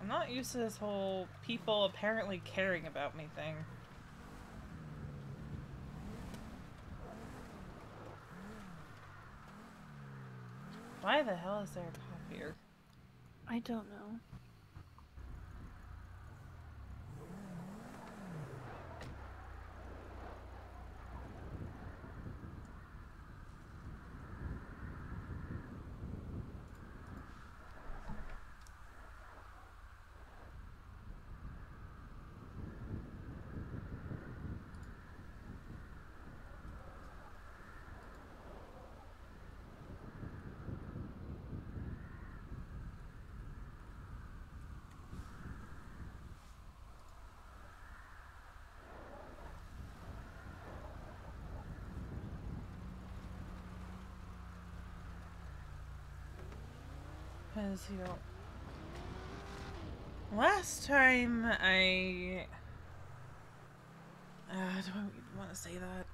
I'm not used to this whole people apparently caring about me thing. Why the hell is there a cop here? I don't know. Because, last time I... want to say that.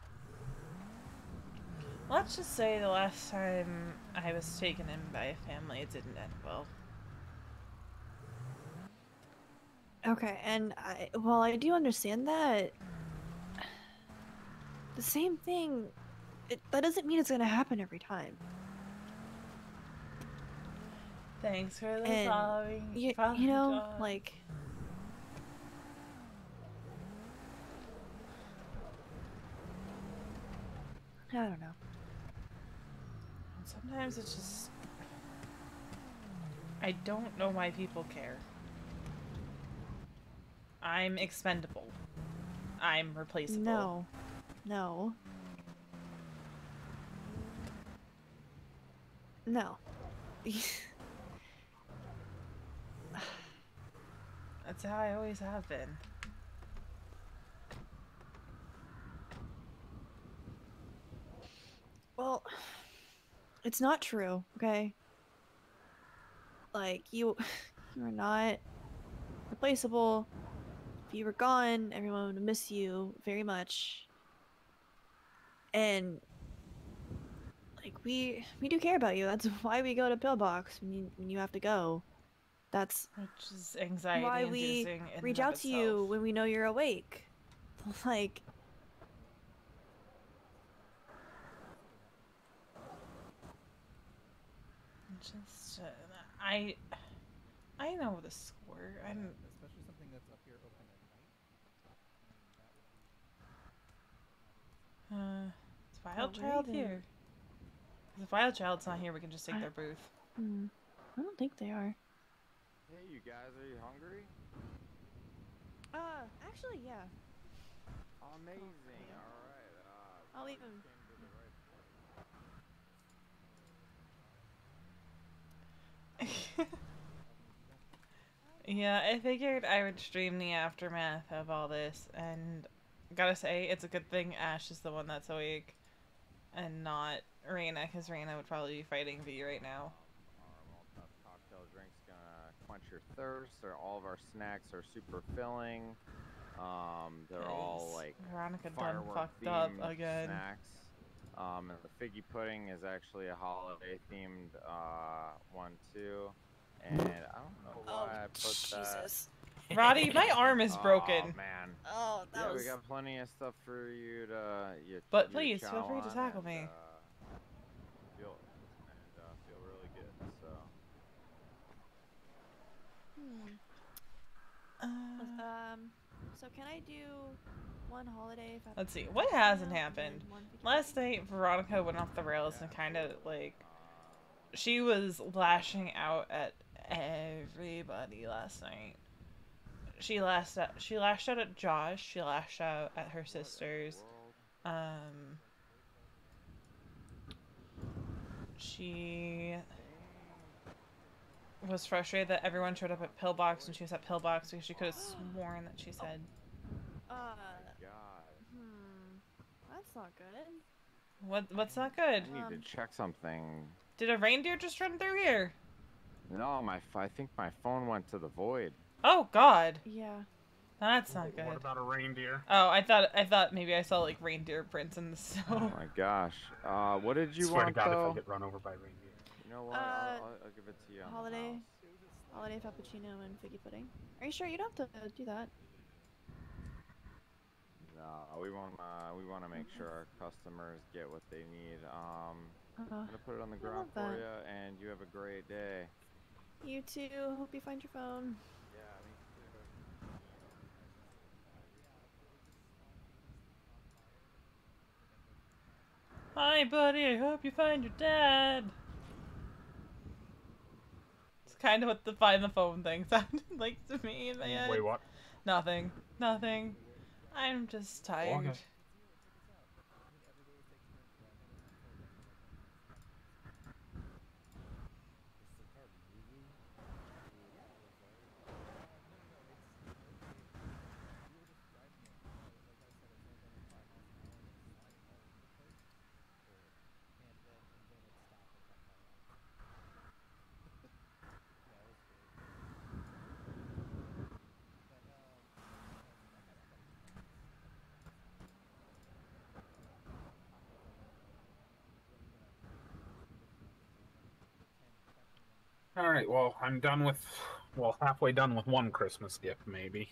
Let's just say the last time I was taken in by a family, it didn't end well. Okay, and while I do understand that, the same thing, that doesn't mean it's gonna happen every time. Thanks for the And following. you know, like, I don't know. Sometimes it's just, I don't know why people care. I'm expendable. I'm replaceable. No. No. No. That's how I always have been. Well, it's not true, okay? Like, you are not replaceable. If you were gone, everyone would miss you very much. And like, we do care about you. That's why we go to Pillbox when you have to go. That's which is anxiety why we inducing in reach and out of to you itself. when we know you're awake. Like, just I know the score. Especially something that's up here open at night. Is Wild Child here? If Wild Child's not here, we can just take their booth. I don't think they are. Hey, you guys, are you hungry? Actually, yeah. Amazing. All right. I'll leave him. Yeah, I figured I would stream the aftermath of all this, and gotta say, it's a good thing Ash is the one that's awake, and not Reina, because Reina would probably be fighting V right now. Our cocktail drink's gonna quench your thirst. All of our snacks are super filling. They're all like Veronica done firework fucked up themed again. snacks. And the figgy pudding is actually a holiday themed one too. And I don't know why I put Jesus. that. Roddy, my arm is broken. Oh man. Oh, that was. We got plenty of stuff for you to. But please feel free to tackle me. Feel really good. So. So can I do one holiday? Let's see, what hasn't happened? Last night, Veronica went off the rails and kind of like, she was lashing out at everybody last night. She lashed out at Josh. She lashed out at her sisters. She was frustrated that everyone showed up at Pillbox and she was at Pillbox because she could have sworn that she said. That's not good. What's not good? I need to check something. Did a reindeer just run through here? No, I think my phone went to the void. Oh God. Yeah. That's not good. What about a reindeer? Oh, I thought maybe I saw like reindeer prints in the snow. Oh my gosh. What did you Swear want to God, though? if I get run over by reindeer. You know what? I'll give it to you. Holiday frappuccino and figgy pudding. Are you sure you don't have to do that? No, we want to make sure our customers get what they need. I'm gonna put it on the ground for you, and you have a great day. You too. Hope you find your phone. Yeah, me too. Hi, buddy. I hope you find your dad. It's kind of what the find the phone thing sounded like to me in my head. Wait, what? Nothing. Nothing. I'm just tired. Okay. All right. Well, I'm done with. Well, halfway done with one Christmas gift, maybe.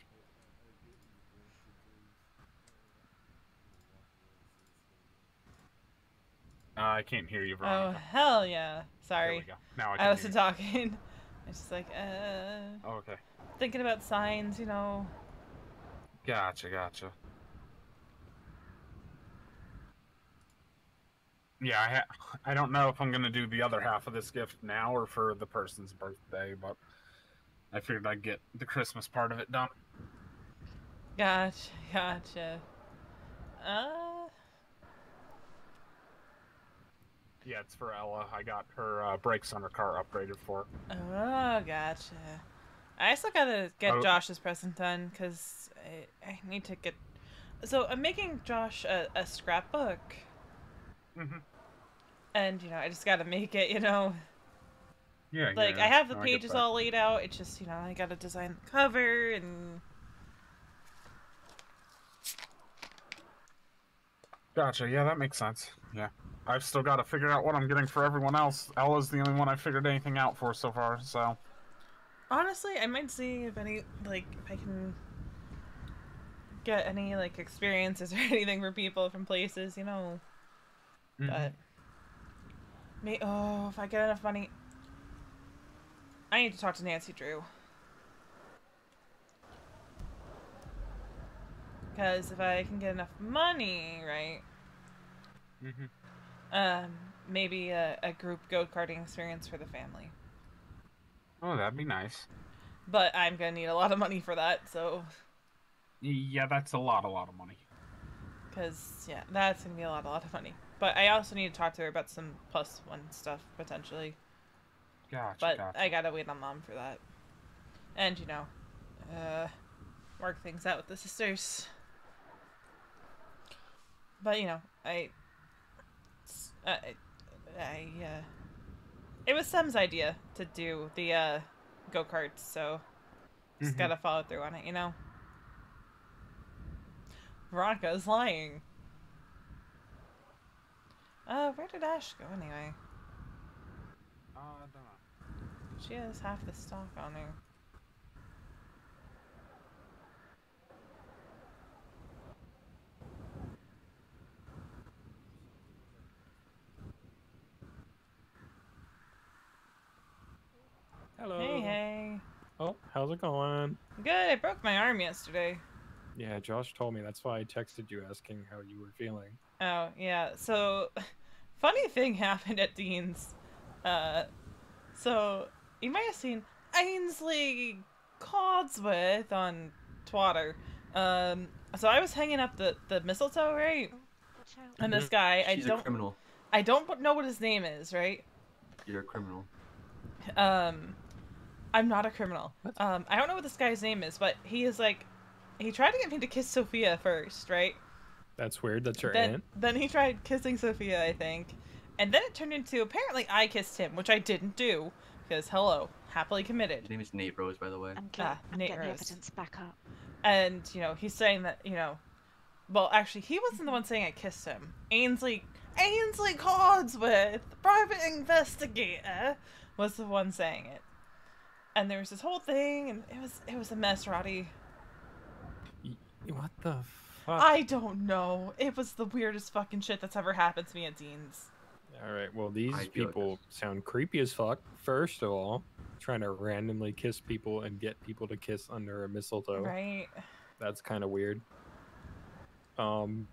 I can't hear you, Oh, Veronica. hell yeah. Sorry. There we go. Now I I can wasn't hear talking. I was just like, Oh, okay. thinking about signs, you know. Gotcha. Yeah, I don't know if I'm gonna do the other half of this gift now or for the person's birthday, but I figured I'd get the Christmas part of it done. Gotcha. Yeah, it's for Ella. I got her brakes on her car upgraded for her. Oh, gotcha. I still gotta get Josh's present done, because I need to get... So, I'm making Josh a scrapbook. Mm-hmm. And, you know, I just gotta make it, you know... Yeah, like, I have the pages all laid out, it's just, you know, I gotta design the cover, and... Gotcha, yeah, that makes sense. Yeah. I've still got to figure out what I'm getting for everyone else. Ella's the only one I figured anything out for so far, so... Honestly, I might see if any, like, if I can get any, like, experiences or anything for people from places, you know. But... if I get enough money... I need to talk to Nancy Drew. Because if I can get enough money, right... maybe a group go-karting experience for the family. Oh, that'd be nice. But I'm gonna need a lot of money for that, so... Yeah, that's a lot of money. Because, yeah, that's gonna be a lot of money. But I also need to talk to her about some +1 stuff, potentially. Gotcha. I gotta wait on Mom for that. And, you know, work things out with the sisters. But, you know, it was Sam's idea to do the, go-karts, so just gotta follow through on it, you know? Veronica is lying. Where did Ash go anyway? I don't know. She has half the stock on her. Hello. Hey. Oh, how's it going? Good, I broke my arm yesterday. Yeah, Josh told me. That's why I texted you asking how you were feeling. Oh, yeah. So, funny thing happened at Dean's. So, you might have seen Ainsley Codsworth on Twitter. So I was hanging up the mistletoe, right? And this guy, She's a criminal. I don't know what his name is, right? You're a criminal. I'm not a criminal. I don't know what this guy's name is, but he is like, he tried to get me to kiss Sophia first, right? That's weird. That's your aunt. Then he tried kissing Sophia, I think. And then it turned into, apparently I kissed him, which I didn't do. Because, hello, happily committed. His name is Nate Rose, by the way. I'm Nate getting the Rose. evidence back up. And, you know, he's saying that, you know... Well, actually, he wasn't the one saying I kissed him. Ainsley Codsworth, private investigator, was the one saying it. And there was this whole thing, and it was a mess, Roddy. What the fuck? I don't know. It was the weirdest fucking shit that's ever happened to me at Dean's. Alright, well, these people sound creepy as fuck, first of all. Trying to randomly kiss people and get people to kiss under a mistletoe. Right. That's kind of weird. I'm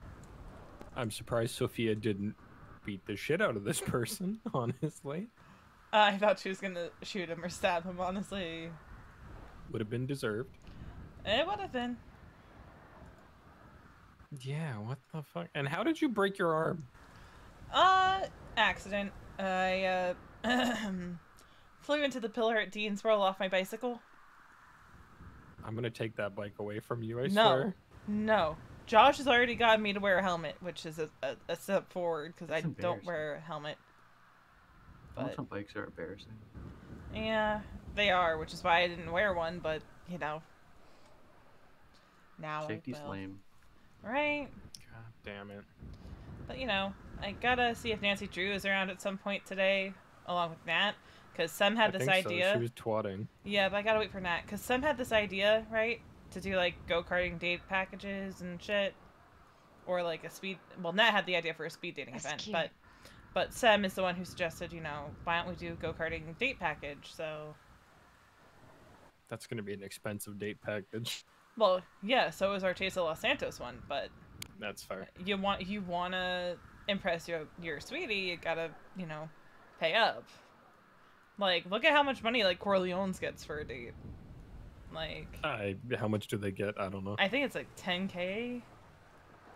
surprised Sophia didn't beat the shit out of this person, honestly. I thought she was gonna shoot him or stab him, honestly. Would have been deserved. It would have been. Yeah, what the fuck? And how did you break your arm? Accident. I, flew into the pillar at Deansboro off my bicycle. I'm gonna take that bike away from you, I swear. No. Josh has already gotten me to wear a helmet, which is a step forward, because I don't wear a helmet. But Some bikes are embarrassing. yeah, they are, which is why I didn't wear one, but, you know. Now Safety's I will. lame. Right? God damn it. But, you know, I gotta see if Nancy Drew is around at some point today, along with Nat. Because Sem had I this think idea. So. She was twatting. Yeah, but I gotta wait for Nat. Because Sem had this idea, right? To do like go-karting date packages and shit. Or like a speed. Well, Nat had the idea for a speed dating event, cute. but Sem is the one who suggested, you know, why don't we do go-karting date package? So. That's gonna be an expensive date package. Well, yeah. So is our Chase of Los Santos one, but. That's fair. You wanna impress your sweetie, you gotta, you know, pay up. Like, look at how much money like Corleone's gets for a date. Like, how much do they get? I don't know. I think it's like 10K.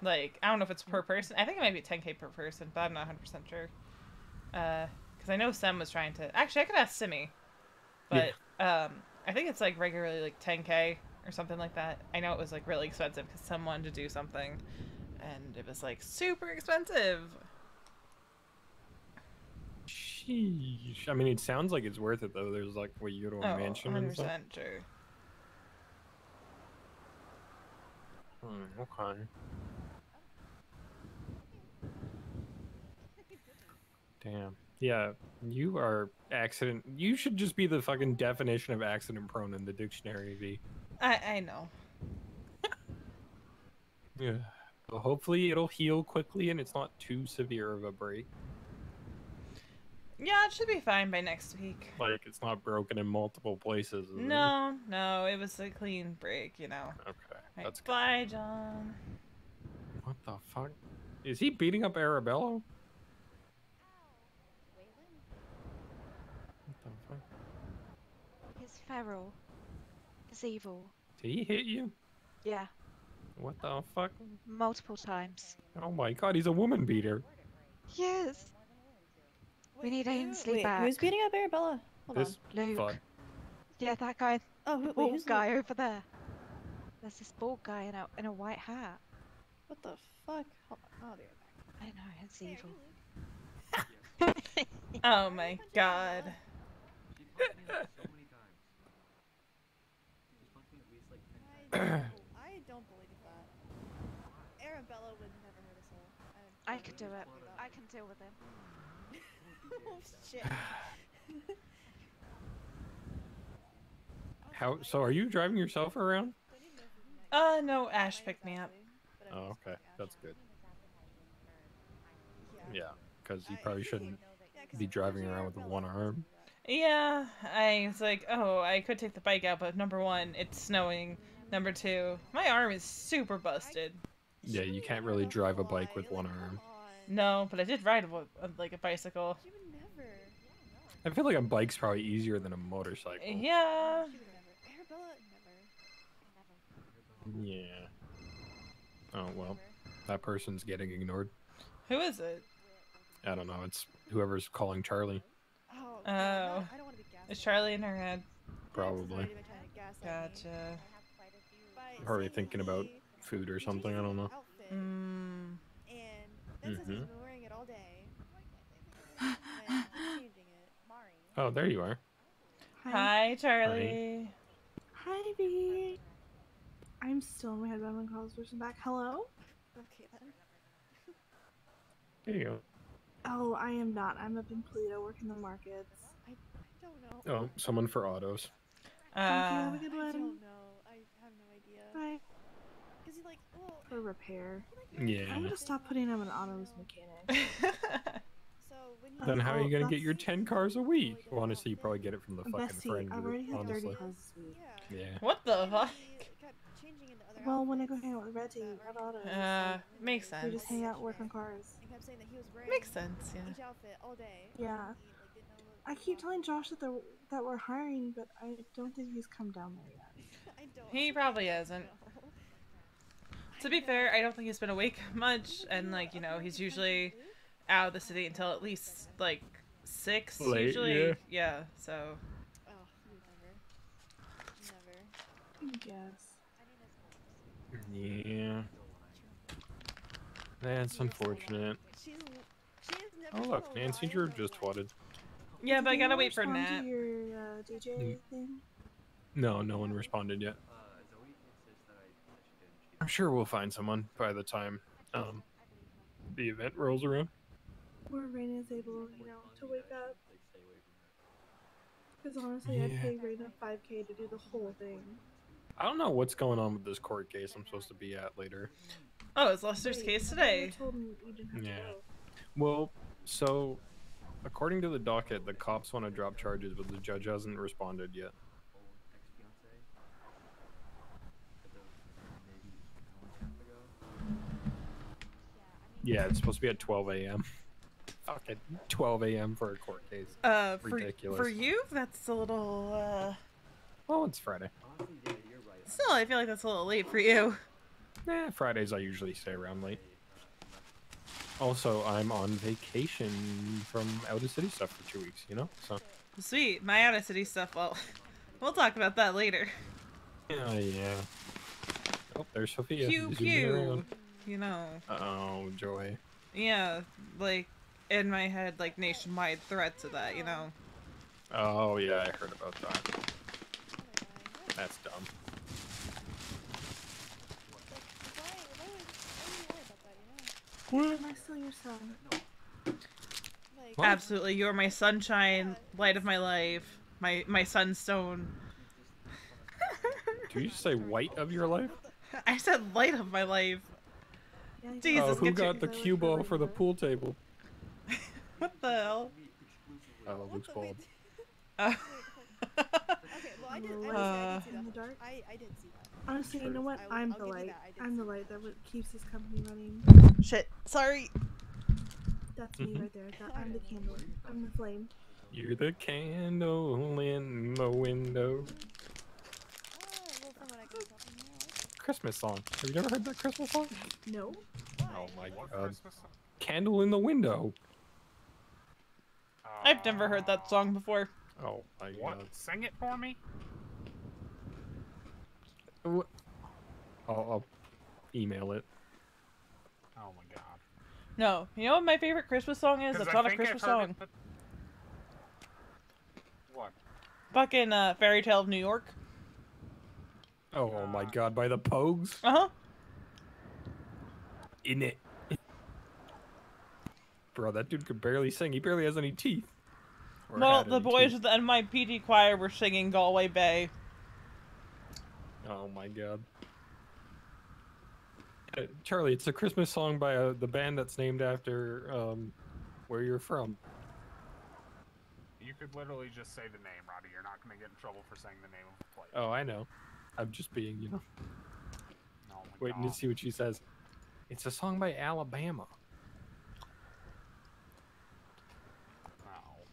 Like, I don't know if it's per person. I think it might be 10K per person, but I'm not 100% sure. Because I know Sem was trying to. Actually, I could ask Simi, but I think it's like regularly like 10K or something like that. I know it was like really expensive because Sem wanted to do something. And it was like super expensive. Sheesh. I mean, it sounds like it's worth it though. There's like where you go to a mansion and stuff. 100% true. Okay. Damn. Yeah, you are accident. You should just be the fucking definition of accident prone in the dictionary, V. I know. Yeah. So hopefully it'll heal quickly and it's not too severe of a break. Yeah, it should be fine by next week. Like it's not broken in multiple places. No, it was a clean break, you know. Okay, right, that's good. Bye, John. What the fuck? Is he beating up Arabella? What the fuck? He's feral. He's evil. Did he hit you? Yeah. What the fuck? Multiple times. Oh my god, he's a woman beater. Yes. We need Ainsley Wait, back. who's beating up Arabella? Hold This on. Luke. fuck. Yeah, that guy. Oh, The wait, bald who's guy Luke? over there. There's this bald guy in a white hat. What the fuck? Hold on. I'll be right back. I know, it's evil. Oh my god. I don't believe that. Arabella would never hurt a soul. I could do it. I can deal with him. Oh shit. So are you driving yourself around? No, Ash picked me up. Oh, okay. That's good. Yeah, because you probably shouldn't be driving around with one arm. Yeah, I was like, oh, I could take the bike out, but number one, it's snowing. Number two, my arm is super busted. Yeah, you can't really drive a bike with one arm. No, but I did ride like a bicycle. I feel like a bike's probably easier than a motorcycle. Yeah. Yeah. Oh, well. That person's getting ignored. Who is it? I don't know. It's whoever's calling Charlie. Oh. Is Charlie in her head? Probably. Gotcha. Probably thinking about food or something. I don't know. And then says he's been wearing it all day. And changing it. Oh, there you are. Hi, Charlie. Hi, B. I'm still in my head, but I'm gonna call this person back. Hello? Okay, then. There you go. Oh, I am not. I'm up in Pluto working the markets. I don't know. Oh, someone for autos. Have a good I one. don't know. I have no idea. Bye. Because you like, well, For repair. Yeah. I'm gonna stop putting him an autos mechanic. so when you Then how are you gonna get that's- your 10 cars a week? Well, honestly, you probably get it from the fucking Bessie, friend I've group, already had 30 honestly. cars this week. Yeah. What the fuck? changing into other Well, when I go hang out with Reggie at autos, Makes we sense. just hang out, work on cars. and kept saying that he was wearing Makes sense, yeah. each outfit all day. Yeah. I keep telling Josh that we're hiring, but I don't think he's come down there yet. I don't. He probably hasn't. To be fair, I don't think he's been awake much, and like, you know, he's usually out of the city until at least like 6 Late, usually. Yeah, so. Oh, never. Yes. Yeah. That's unfortunate. Oh look, Nancy Drew just twatted. Yeah, but I Did gotta anyone wait for respond Nat. to your DJ thing? No, no one responded yet. I'm sure we'll find someone by the time the event rolls around. Where Rain is able, to wake up. Because honestly, I'd Yeah. pay Raina 5K to do the whole thing. I don't know what's going on with this court case I'm supposed to be at later. Oh, it's Lester's Wait, case I today. told him you didn't have to Yeah. go. Well, so according to the docket, the cops want to drop charges, but the judge hasn't responded yet. Yeah, it's supposed to be at 12 a.m. Fucking 12 a.m. for a court case. Ridiculous. For you, that's a little. Oh, it's Friday. Still, I feel like that's a little late for you. Fridays I usually stay around late. Also, I'm on vacation from out of city stuff for 2 weeks, you know? So. Sweet, my out of city stuff. Well, we'll talk about that later. Yeah. Oh, there's Sophia. Pew zooming pew. around. You know. Oh, joy. Yeah, like in my head, like nationwide threats of that, you know. Oh yeah, I heard about that. That's dumb. Am I still your son? What? Absolutely, you're my sunshine, light of my life, my sunstone. Did you just say white of your life? I said light of my life. Jesus, Oh, who get got the cue ball for the pool table? What the hell? Oh, Luke's bald. Okay, well, I did see that. In the dark? I did see that. Honestly, you know what? I'm I'll the give you light. that. I did I'm see the light that keeps this company running. Shit, sorry. That's me right there. I'm the candle. I'm the flame. You're the candle in the window. Christmas song. Have you never heard that Christmas song? No. Oh my god. Candle in the window. I've never heard that song before. Oh my What? god. Sing it for me? I'll email it. Oh my god. No, you know what my favorite Christmas song is? 'Cause It's I not a think I've Christmas heard song. it, but- What? Fucking Fairy Tale of New York. Oh my god, by the Pogues? Uh-huh. In it. Bro, that dude could barely sing. He barely has any teeth. Or Well, had the any boys teeth. of the NYPD choir were singing Galway Bay. Oh my god. Charlie, it's a Christmas song by the band that's named after where you're from. You could literally just say the name, Roddy. You're not gonna get in trouble for saying the name of the place. Oh, I know. I'm just being, you know, Oh my waiting god. to see what she says. It's a song by Alabama.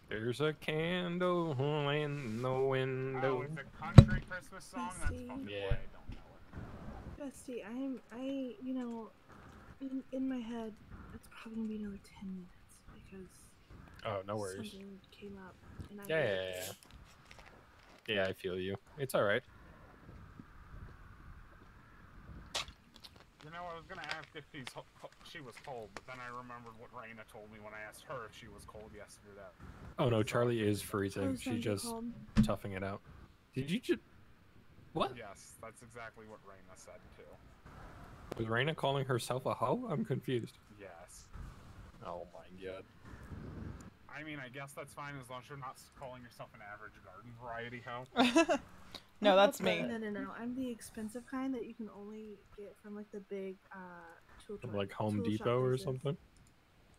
There's a candle in the window. Oh, it's a country Christmas song? That's Bestie. fucking Yeah. why I don't know it. Bestie, you know, in my head, it's probably gonna be another 10 minutes because Oh, no worries. something came up and I Yeah. Yeah, I feel you. It's alright. You know, I was gonna ask if she was cold, but then I remembered what Raina told me when I asked her if she was cold yesterday. Oh no, Charlie is freezing. was She's gonna just be cold. toughing it out. Did you just... What? Yes, that's exactly what Raina said too. Was Raina calling herself a hoe? I'm confused. Yes. Oh my god. I mean, I guess that's fine as long as you're not calling yourself an average garden variety hoe. No, that's me. No. I'm the expensive kind that you can only get from like the big tool From truck- like Home tool shop Depot or places. something?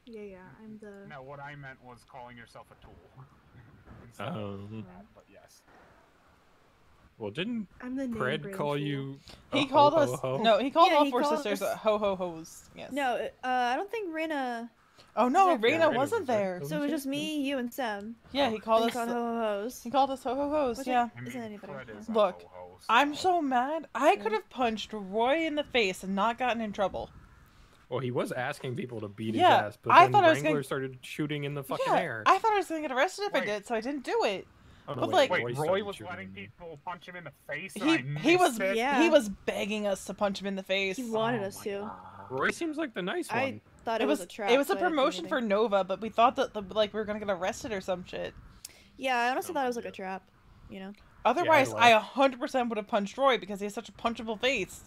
Yeah, I'm the. No, what I meant was calling yourself a tool. Instead Oh. of that, but yes. Well, didn't I'm the name Pred brand call tool. you He a called ho, us. ho, ho? No, he called Yeah, all he four called sisters us- ho ho hos. Yes. No, I don't think Raina. Oh no, was there. Raina Raina wasn't was there. there. Wasn't So it was she? just me, you, and Sam. Yeah, he called He us. called ho ho hos. He called us ho ho hos. Was it- Yeah. I mean, Isn't anybody? Fred is a Look, ho-ho, so- I'm so mad. I could have punched Roy in the face and not gotten in trouble. Well, he was asking people to beat Yeah, his ass, but I then thought I was Wrangler gonna- started shooting in the fucking Yeah, air. I thought I was gonna get arrested if I Wait. did, so I didn't do it. Oh, no, but, wait, like- Wait, Roy started was shooting letting in the- people punch him in the face and I He was missed it? Yeah. he was begging us to punch him in the face. He wanted Oh us my to. God. Roy seems like the nice one. I thought It it was a trap. it was so a I didn't do promotion for anything. Nova, but we thought that like we were gonna get arrested or some shit. Yeah, I honestly Oh thought my it was like a God. trap. You know. Otherwise, Yeah, I I 100% would have punched Roy because he has such a punchable face.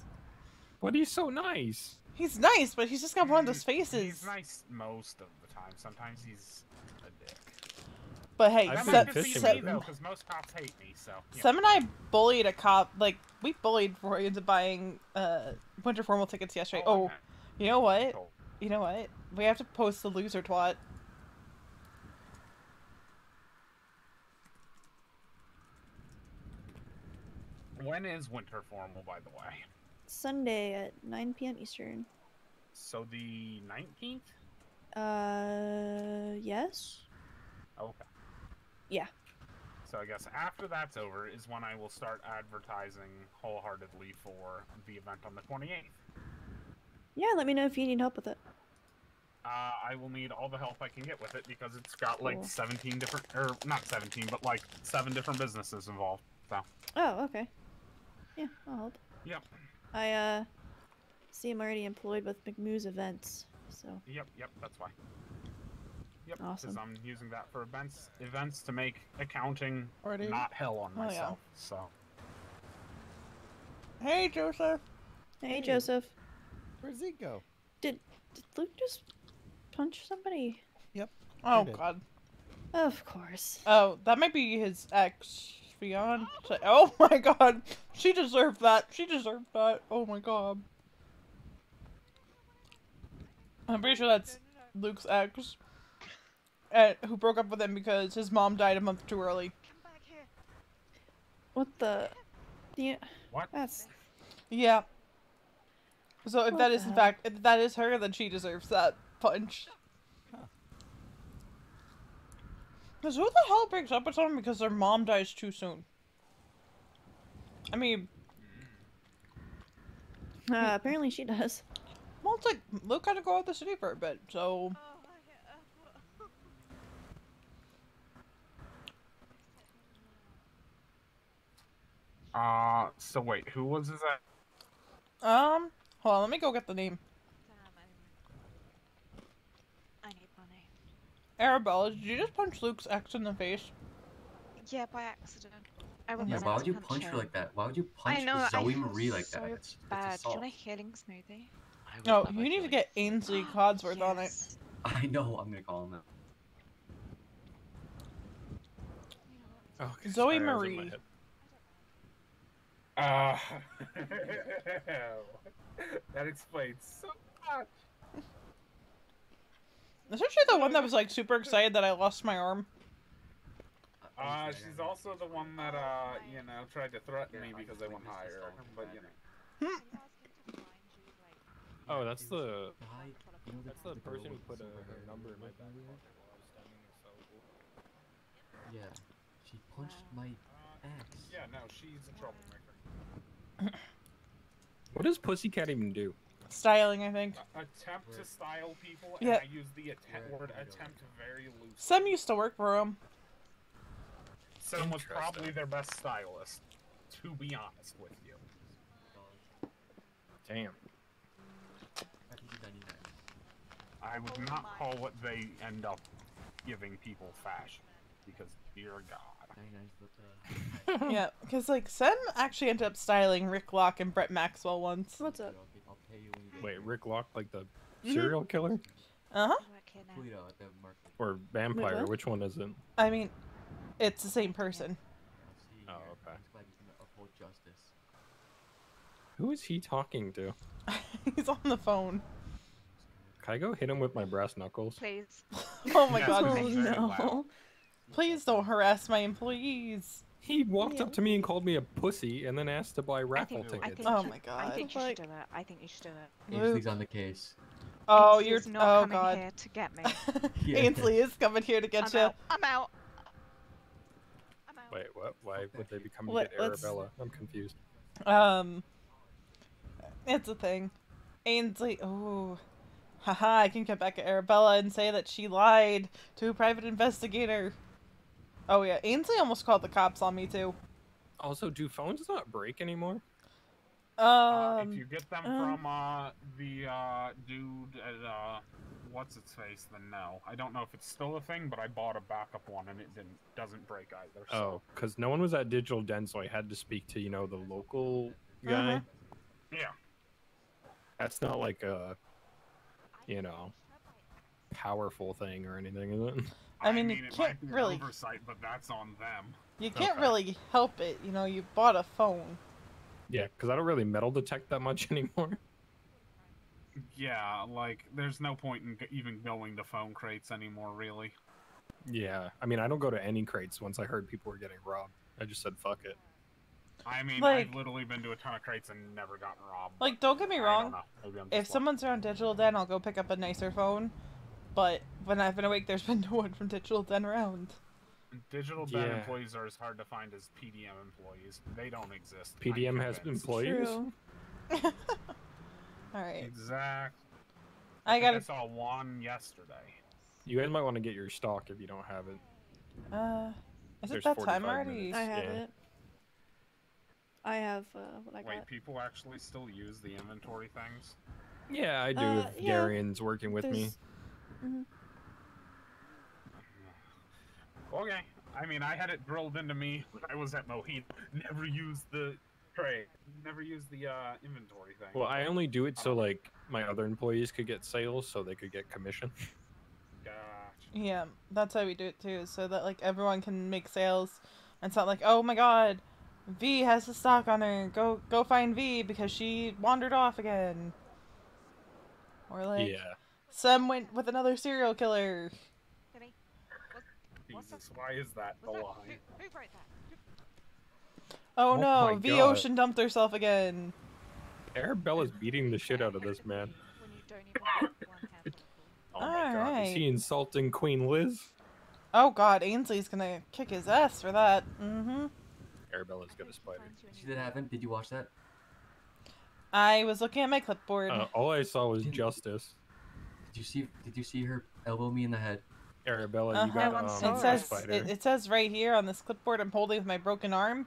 But he's so nice. He's nice, but he's just got one of those faces. He's nice most of the time. Sometimes he's a dick. But hey, That Sem, might just be me though, because most cops hate me. So. Yeah. Sem and I bullied a cop. Like we bullied Roy into buying winter formal tickets yesterday. Oh, you know what? You know what? We have to post the loser twat. When is winter formal, by the way? Sunday at 9 p.m. Eastern. So the 19th? Yes. Okay. Yeah. So I guess after that's over is when I will start advertising wholeheartedly for the event on the 28th. Yeah, let me know if you need help with it. I will need all the help I can get with it because it's got like Cool. 17 different, or not 17, but like 7 different businesses involved. So. Oh, okay. Yeah, I'll help. Yep. I see I'm already employed with McMoo's events, so. Yep, that's why. Yep, Awesome. because I'm using that for events to make accounting Already? not hell on Oh, myself. yeah. So. Hey, Joseph. Hey, Joseph. Where'd Zeke go? Did Luke just punch somebody? Yep. Oh did. God. Of course. Oh, that might be his ex-fiance. Oh my God. She deserved that. She deserved that. Oh my God. I'm pretty sure that's Luke's ex. Who broke up with him because his mom died a month too early. What the? Yeah. What? That's. Yeah. So if What that the is in hell? fact, if that is her, then she deserves that punch. Because who the hell breaks up with someone because their mom dies too soon? I mean... Apparently she does. Well, it's like, Luke had to go out of the city for a bit, so... So wait, who was that? Hold on, let me go get the name. I need money. Arabella, did you just punch Luke's ex in the face? Yeah, by accident. I Yeah, wasn't why meant would to you punch punch her him. like that? Why would you I punch know, Zoe I feel Marie like so that? It's bad. Do you assault. want a healing smoothie? No, you need to get Ainsley Codsworth on it. I know, I'm gonna call him that. Oh, Zoe Marie. That explains so much. Isn't she the one that was like super excited that I lost my arm? She's also the one that, you know, tried to threaten me because I went higher, but, you know. Oh, that's the person who put her number in my back pocket while I was standing in cell. Yeah, she punched my ex. Yeah, no, she's a troublemaker. What does Pussycat even do? Styling, I think. Attempt to style people, Yeah. and I use the word attempt very loosely. Sem used to work for him. Sem was probably their best stylist, to be honest with you. Damn. I would not call what they end up giving people fashion, because dear God. Yeah, because like Sem actually ended up styling Rick Locke and Brett Maxwell once. What's up? Wait, Rick Locke, like the serial killer? Uh-huh. Or vampire? Wait, what? Which one is it? I mean, it's the same person. Oh, okay. Who is he talking to? He's on the phone. Can I go hit him with my brass knuckles? Please. Oh my God. Oh no. Please don't harass my employees. He walked up to me and called me a pussy and then asked to buy raffle tickets. Oh my God. I think you should do it. I think you should do it. Ainsley's on the case. Oh, Ainsley you're. is not Oh coming God. here to get me. Yeah. Ainsley is coming here to get you. I'm out. Wait, what? Why would they be coming What- to get let's- Arabella? I'm confused. It's a thing. Ainsley. Oh. Haha, I can get back at Arabella and say that she lied to a private investigator. Oh yeah, Ainsley almost called the cops on me too. Also, do phones not break anymore? If you get them from the dude at what's its face, then no. I don't know if it's still a thing, but I bought a backup one and it doesn't break either. So. Oh, because no one was at Digital Den, so I had to speak to, you know, the local guy. Yeah. That's not like a, you know, powerful thing or anything, is it? I mean, you it can't might be an really. oversight, but that's on them. You can't really help it. You know, you bought a phone. Yeah, because I don't really metal detect that much anymore. Yeah, like, there's no point in even going to phone crates anymore, really. Yeah, I mean, I don't go to any crates once I heard people were getting robbed. I just said, fuck it. I mean, Like- I've literally been to a ton of crates and never gotten robbed. Like, don't get me I wrong. don't know. Maybe I'm just If lucky. someone's around Digital Den, I'll go pick up a nicer phone. But when I've been awake, there's been no one from Digital Den around. Digital Den employees are as hard to find as PDM employees. They don't exist. PDM has employees? Alright. Exactly. I I saw one yesterday. You guys might want to get your stock if you don't have it. Is it There's that time 45 already? minutes, I have yeah. it. I have what I got. Wait, people actually still use the inventory things? Yeah, I do if yeah, Darian's working with me. Mhm. Okay. I mean, I had it drilled into me when I was at Mojito. Never use the tray. Never use the inventory thing. Well, I only do it so, like, my other employees could get sales so they could get commission. Gotcha. Yeah, that's how we do it too, so that like everyone can make sales. And it's not like, oh my god, V has the stock on her. Go find V because she wandered off again. Or like, Yeah. Sam went with another serial killer. Jesus, why is that the line? Who wrote that? Oh, Oh no, my V God. Ocean dumped herself again. Arabella's beating the shit out of this man. When you don't even have one handful. Oh my god, is Alright. he insulting Queen Liz? Oh god, Ainsley's gonna kick his ass for that. Mm-hmm. Arabella's got a spider. Did you see that happen? Did you watch that? I was looking at my clipboard. All I saw was Justice. Did you see her elbow me in the head? Arabella, you got it a says spider. it says right here on this clipboard I'm holding with my broken arm.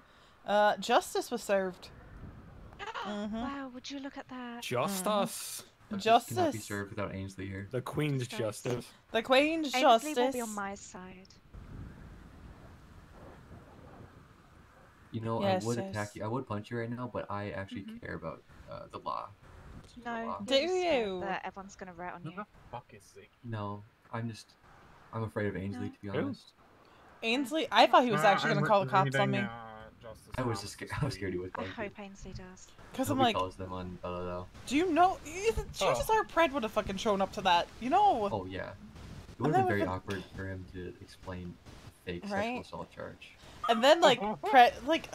Justice was served. Wow, would you look at that? Justice. Justice. Cannot be served without Ainsley here. The Queen's Justice. The Queen's Ainsley Justice. will be on my side. You know, Yes, I would yes. attack you. I would punch you right now, but I actually care about the law. No, Do you're just scared you? that everyone's gonna rat on you. Fuck is Zeke? No, I'm afraid of Ainsley, to be honest. Ainsley, I thought he was actually gonna call the cops on me. I was scared he was I going to. hope Ainsley does. Because I'm Nobody like, calls them on though. do you know? Chances are Pred would have fucking shown up to that. You know? Oh yeah. It And would have then been very with awkward for him to explain a fake Right? sexual assault charge. And then like Pred, like,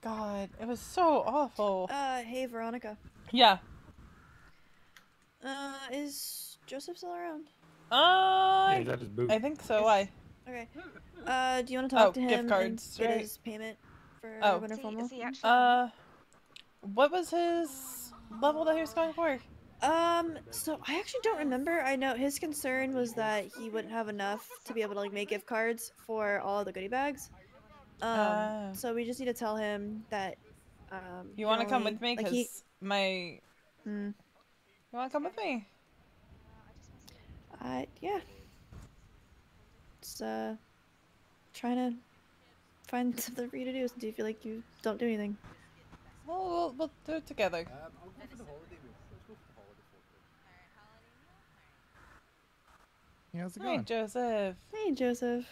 God, it was so awful. Hey Veronica. Yeah. Is Joseph still around? Yeah, that is boot. I think so. Why? Okay. Do you want to talk to him gift cards, and get right? his payment for Oh. winter formal? Is he actually? What was his level that he was going for? So I actually don't remember. I know his concern was that he wouldn't have enough to be able to like make gift cards for all the goodie bags. So we just need to tell him that. You want to come only- with me? like, Cause he- my. Hmm. You want to come with me? Yeah. Just trying to find something for you to do since you feel like you don't do anything. Well, we'll do it together. I'll go for the holiday move. Let's go for the holiday photo. How's it Hey, going? Joseph. Hey, Joseph.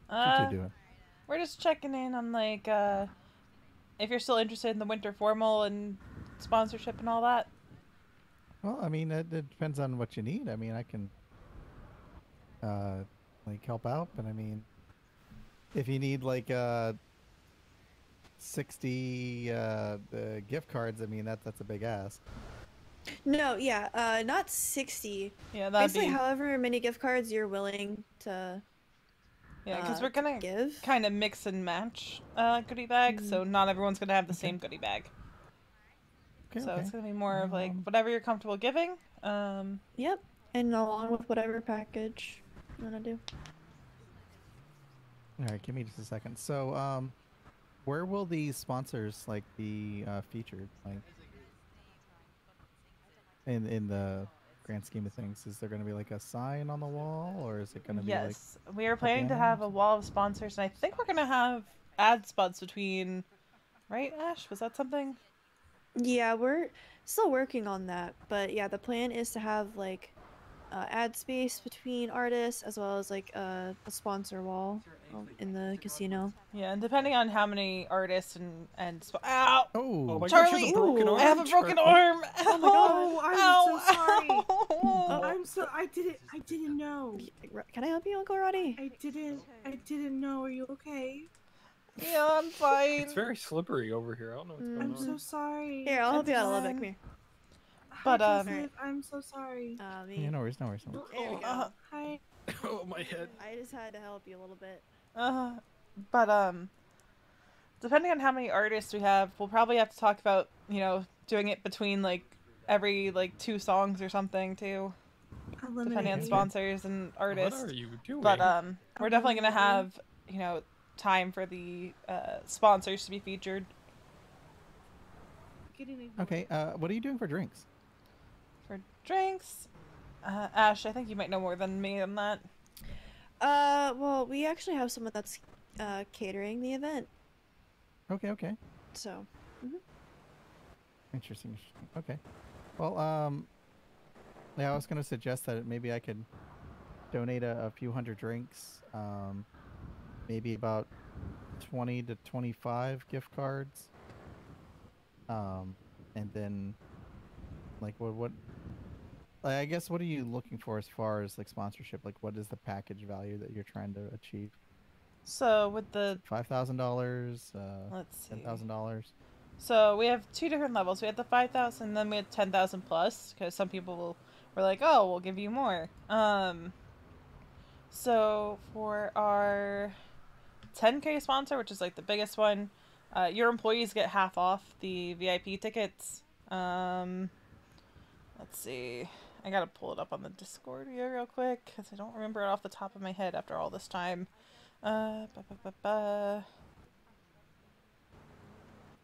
What you doing? We're just checking in on like if you're still interested in the winter formal and sponsorship and all that. Well, I mean, it depends on what you need. I mean, I can like help out, but I mean, if you need like 60 gift cards, I mean that's a big ask. No, yeah, not 60. Yeah, that'd Basically, be. however many gift cards you're willing to. Yeah, because we're to gonna give. kind of mix and match goodie bags, so not everyone's gonna have the same goodie bag. Okay, So okay. it's gonna be more of like whatever you're comfortable giving. Yep, and along with whatever package you wanna do. All right, give me just a second. So, where will these sponsors like be featured? Like, in the grand scheme of things, is there going to be like a sign on the wall, or is it going to be like? Yes, we are planning to have a wall of sponsors, and I think we're gonna have ad spots between. Right, Ash? Was that something? Yeah, we're still working on that, but yeah, the plan is to have like ad space between artists, as well as like a sponsor wall in the casino. Yeah, and depending on how many artists ow! Oh my Charlie, God, she has a broken arm. I have a broken Charlie. arm. Oh my god! Oh, I'm so sorry. Ow. I'm so. I didn't know. Can I help you, Uncle Roddy? I didn't know. Are you okay? Yeah, I'm fine. It's very slippery over here. I don't know what's going on. I'm so sorry. Here, I'll help you out a little bit. Come here. But Hi, Joseph. I'm so sorry. Yeah, no worries, no worries. No worries. There we go. Hi. Oh, my head. I just had to help you a little bit. But depending on how many artists we have, we'll probably have to talk about, you know, doing it between like every like 2 songs or something too. Depending on sponsors and artists. What are you doing? But we're definitely gonna have, you know, time for the sponsors to be featured. Okay, what are you doing for drinks? For drinks, Ash, I think you might know more than me on that. Well, we actually have someone that's catering the event. Okay, okay. So. Interesting. Okay. Well, yeah, I was gonna suggest that maybe I could donate a few hundred drinks, maybe about 20 to 25 gift cards, and then, like, what? I guess what are you looking for as far as like sponsorship? Like, what is the package value that you're trying to achieve? So with the $5,000, let's see, $10,000. So we have 2 different levels. We had the 5,000, then we had 10,000 plus, because some people were like, "Oh, we'll give you more." So for our 10K sponsor, which is like the biggest one, your employees get half off the VIP tickets. Let's see. I gotta pull it up on the Discord here real quick, because I don't remember it off the top of my head after all this time. Here,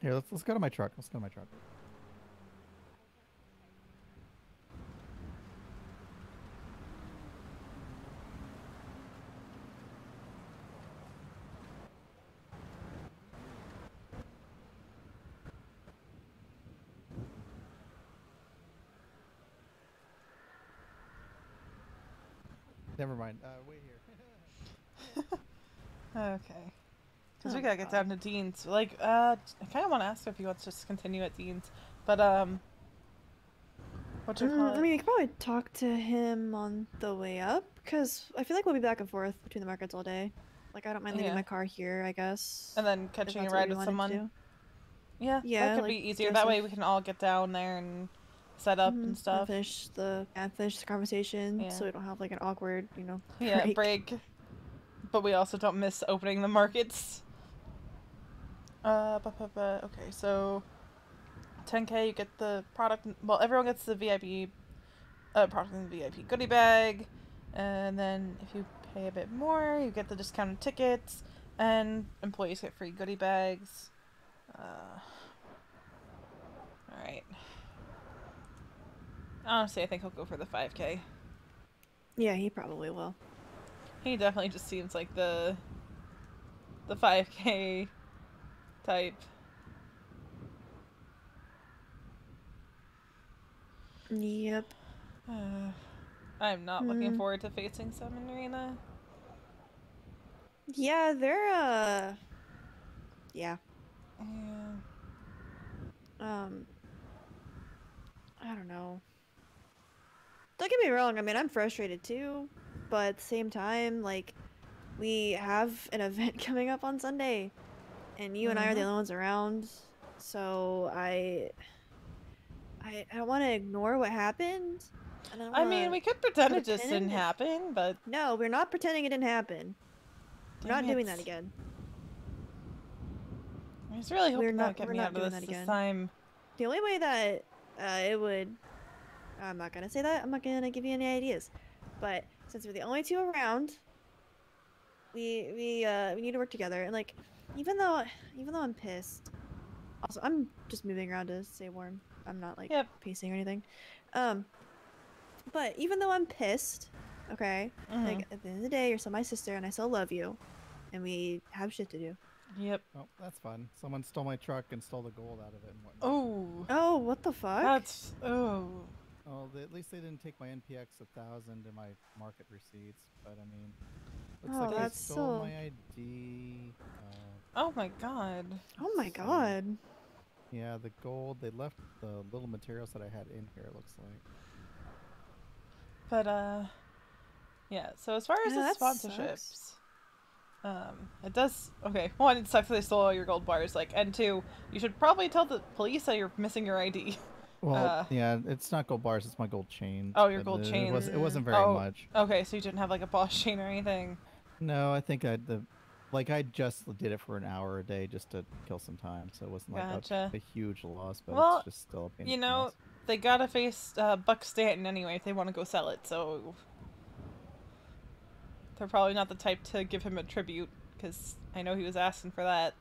let's go to my truck. Let's go to my truck. Never mind. Wait here. Okay. Because we gotta get down to Dean's. Like, I kind of want to ask if he wants to just continue at Dean's. But, what you call it? I mean, we could probably talk to him on the way up, because I feel like we'll be back and forth between the markets all day. Like, I don't mind leaving my car here, I guess. And then catching a ride with someone. Yeah, that could like, be easier. That way we can all get down there and set up and stuff. Finish the conversation, so we don't have like an awkward, you know, break. But we also don't miss opening the markets. Okay, so 10K, you get the product. Well, everyone gets the VIP product in the VIP goodie bag, and then if you pay a bit more, you get the discounted tickets, and employees get free goodie bags. All right. Honestly, I think he'll go for the 5K. Yeah, he probably will. He definitely just seems like the 5K type. Yep. I'm not looking forward to facing Summon Arena. Yeah, they're yeah. I don't know. Don't get me wrong, I mean, I'm frustrated too, but at the same time, like, we have an event coming up on Sunday, and you and I are the only ones around, so I don't want to ignore what happened. And I mean, we could pretend it just didn't happen, but... No, we're not pretending it didn't happen. We're not doing that again. I was really hoping that would get me out of this time. The only way that it would... I'm not gonna say that. I'm not gonna give you any ideas. But since we're the only 2 around, we need to work together. And like, even though I'm pissed, also I'm just moving around to stay warm. I'm not like pacing or anything. But even though I'm pissed, okay, like at the end of the day, you're still my sister, and I still love you, and we have shit to do. Yep. Oh, that's fun. Someone stole my truck and stole the gold out of it. And whatnot. Oh. Oh, what the fuck? That's Well, at least they didn't take my NPX 1000 and my market receipts. But I mean, looks like they stole my ID. Oh my god. Oh my god. Yeah, the gold. They left the little materials that I had in here. It looks like. But yeah. So as far as the sponsorships, it does. Okay, one, it sucks that they stole all your gold bars. Like, and two, you should probably tell the police that you're missing your ID. Well, yeah, it's not gold bars. It's my gold chain. Oh, your gold chain. It wasn't very much. Okay, so you didn't have like a boss chain or anything. No, I think I just did it for an hour a day just to kill some time, so it wasn't like a huge loss, but it's just still a pain. You know, they gotta face Buck Stanton anyway if they want to go sell it, so they're probably not the type to give him a tribute, because I know he was asking for that.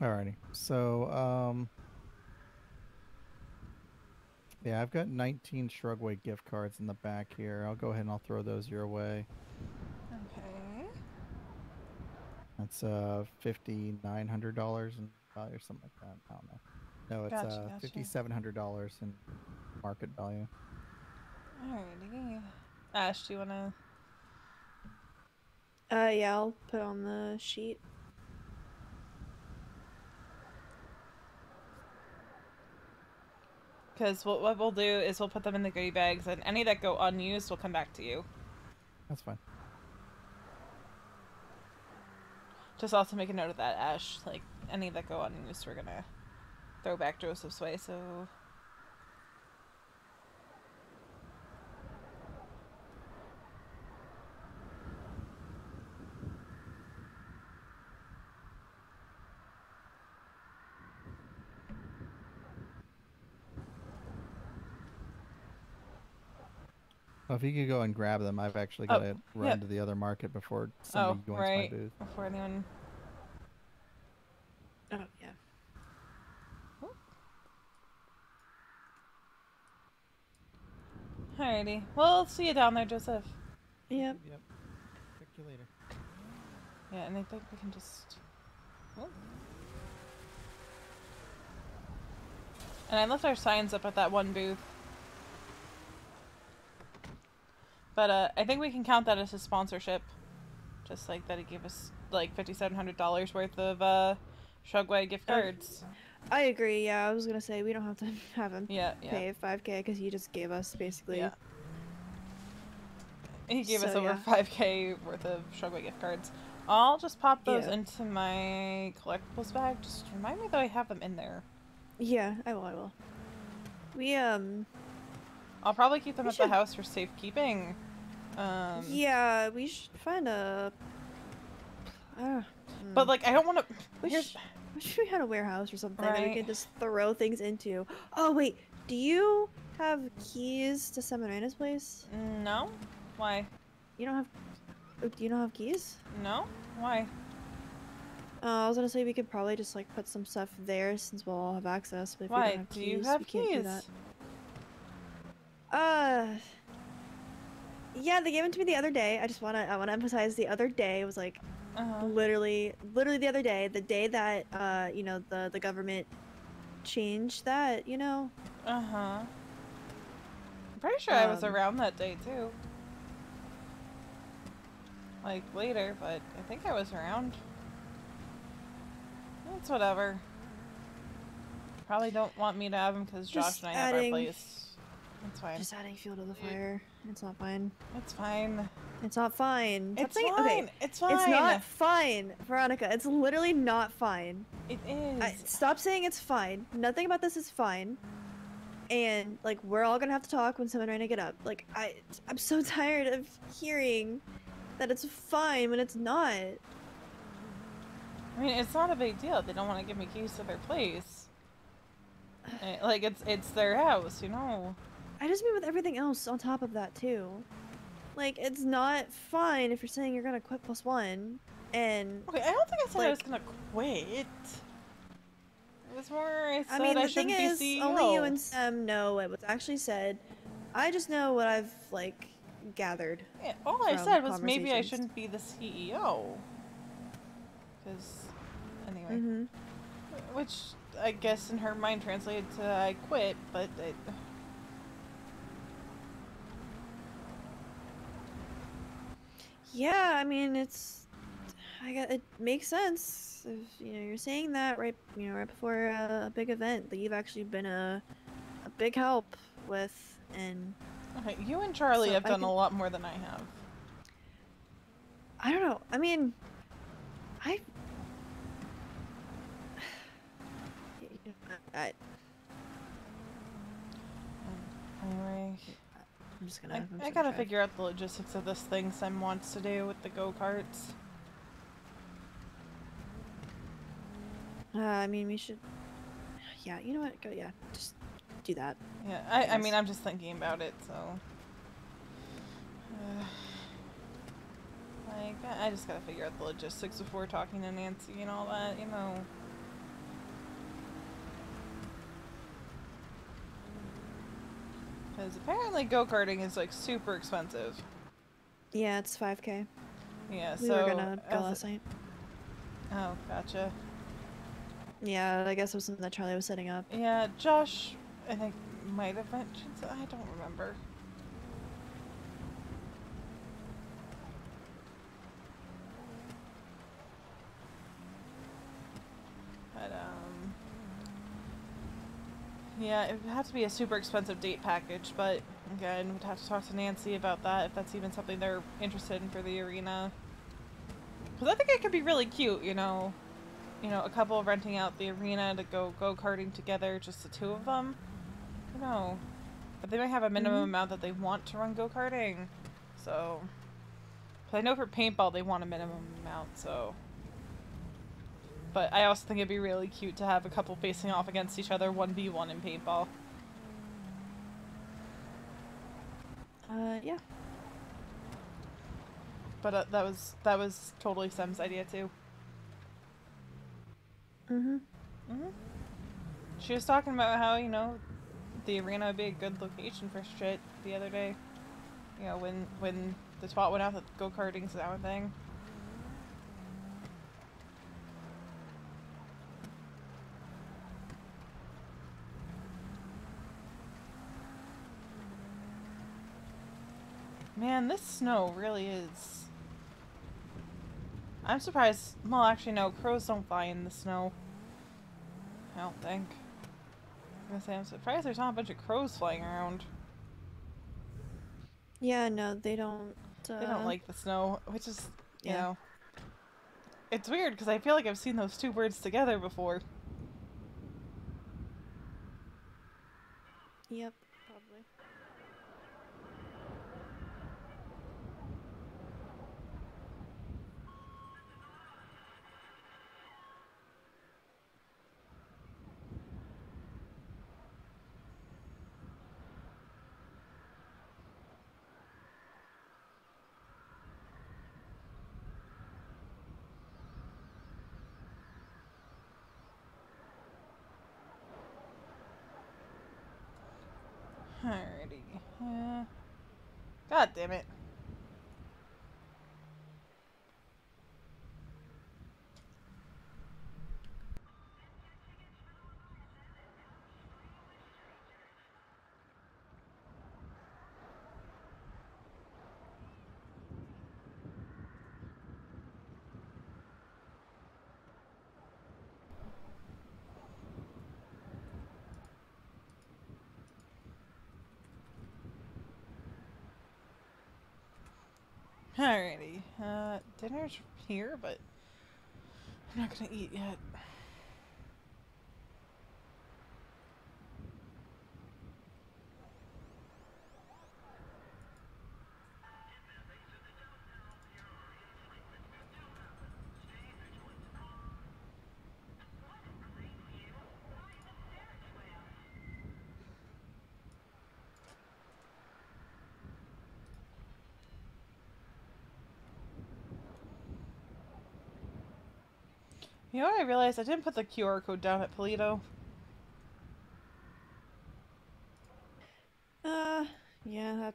Alrighty, so yeah, I've got 19 Shrugway gift cards in the back here. I'll go ahead and I'll throw those your way. Okay. That's $5,900 in value or something like that. I don't know. No, it's $5,700 in market value. Alrighty. Ash, do you wanna? Yeah, I'll put on the sheet. Because what we'll do is we'll put them in the goodie bags, and any that go unused will come back to you. That's fine. Just also make a note of that, Ash. Like, any that go unused, we're gonna throw back Joseph's way, so... Well, if you could go and grab them, I've actually got to run to the other market before somebody joins my booth. Before anyone... Oh, yeah. Alrighty. Well, see you down there, Joseph. Yep. Yep. Check you later. Yeah, and I think we can just... Oh. And I left our signs up at that one booth. But I think we can count that as a sponsorship. Just like that he gave us like $5,700 worth of Shrugway gift cards. I agree, yeah. I was gonna say we don't have to have him pay $5K because he just gave us basically... Yeah. He gave us over $5K worth of Shrugway gift cards. I'll just pop those into my collectibles bag. Just remind me that I have them in there. Yeah, I will. We, I'll probably keep them at the house for safekeeping. Yeah, we should find a... But, like, I don't want to... Wish we had a warehouse or something that we could just throw things into. Oh, wait. Do you have keys to Seminaina's place? No. Why? You don't have... Do you not have keys? No. Why? I was gonna say we could probably just, like, put some stuff there since we'll all have access. But if Why? we don't have keys, Do you have we can't keys? do that. Yeah, they gave them to me the other day. I wanna emphasize the other day. It was like literally the other day, the day that you know, the government changed that, you know. I'm pretty sure I was around that day too. Like later, but I think I was around. It's whatever. Probably don't want me to have them because Josh and I have our place. It's fine. Just adding fuel to the fire. It's not fine. It's fine. It's not fine. It's fine. fine. Okay. It's fine. It's not fine, Veronica. It's literally not fine. It is. Stop saying it's fine. Nothing about this is fine. And, like, we're all gonna have to talk when someone trying to get up. Like, I'm so tired of hearing that it's fine when it's not. I mean, it's not a big deal. They don't want to give me keys to their place. Like, it's their house, you know. I just mean with everything else on top of that, too. Like, it's not fine if you're saying you're gonna quit +1, and... Okay, I don't think I said I was gonna quit. It was more, I said mean, I the thing shouldn't is, be CEO. only you and Sam know what was actually said. I just know what I've, like, gathered. Yeah, all I said was maybe I shouldn't be the CEO. Because, anyway. Which, I guess in her mind translated to I quit, but yeah, I mean it makes sense if you're saying that right right before a big event that you've actually been a big help with. And okay, you and Charlie so have done a lot more than I have. I don't know. I mean, Anyway, I'm just gonna. I gotta figure out the logistics of this thing Sim wants to do with the go-karts. I mean, we should. Yeah, you know what? Go. Yeah, just do that. Yeah, I mean, I'm just thinking about it, so. Like, I just gotta figure out the logistics before talking to Nancy and all that, you know. Because apparently go-karting is, like, super expensive. Yeah, it's 5K. Yeah, we were gonna go last night. Oh, gotcha. Yeah, I guess it was something that Charlie was setting up. Yeah, Josh, I think, might have mentioned, I don't remember. But, yeah, it would have to be a super expensive date package, but again, we'd have to talk to Nancy about that, if that's even something they're interested in for the arena. Because I think it could be really cute, you know, a couple renting out the arena to go-karting together, just the two of them. You know, but they might have a minimum amount that they want to run go-karting, so. But I know for paintball they want a minimum amount, so. But I also think it'd be really cute to have a couple facing off against each other 1v1 in paintball. Yeah. But that was totally Sem's idea too. She was talking about how, you know, the arena would be a good location for shit the other day. You know, when the spot went out that go-karting's now a thing. Man, this snow really is. I'm surprised. Well, actually, no. Crows don't fly in the snow. I don't think. I was gonna say, I'm surprised there's not a bunch of crows flying around. Yeah, no, they don't. They don't like the snow, which is, you know. It's weird because I feel like I've seen those two birds together before. Yep, probably. Alrighty. God damn it. Alrighty. Dinner's here, but I'm not gonna eat yet. You know what I realized? I didn't put the QR code down at Polito. Yeah,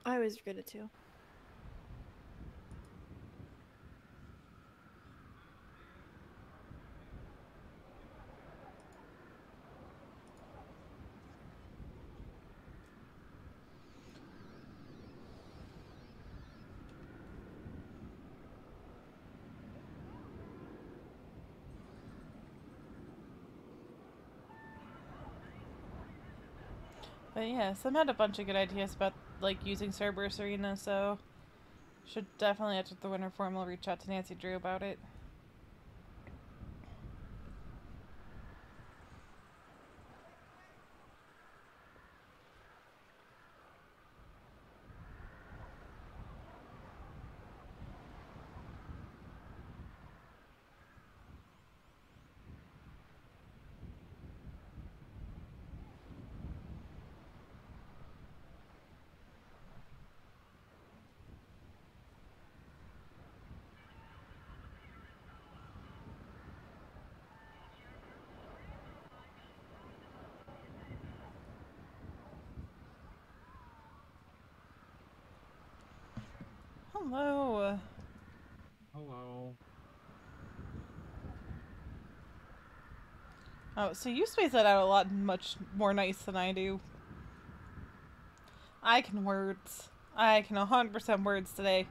I always forget it too. But yeah, Sam had a bunch of good ideas about like using Cerberus Arena, so should definitely after the winter formal reach out to Nancy Drew about it. Hello. Hello. Oh, so you space that out a lot much more nice than I do. I can words. I can 100% words today.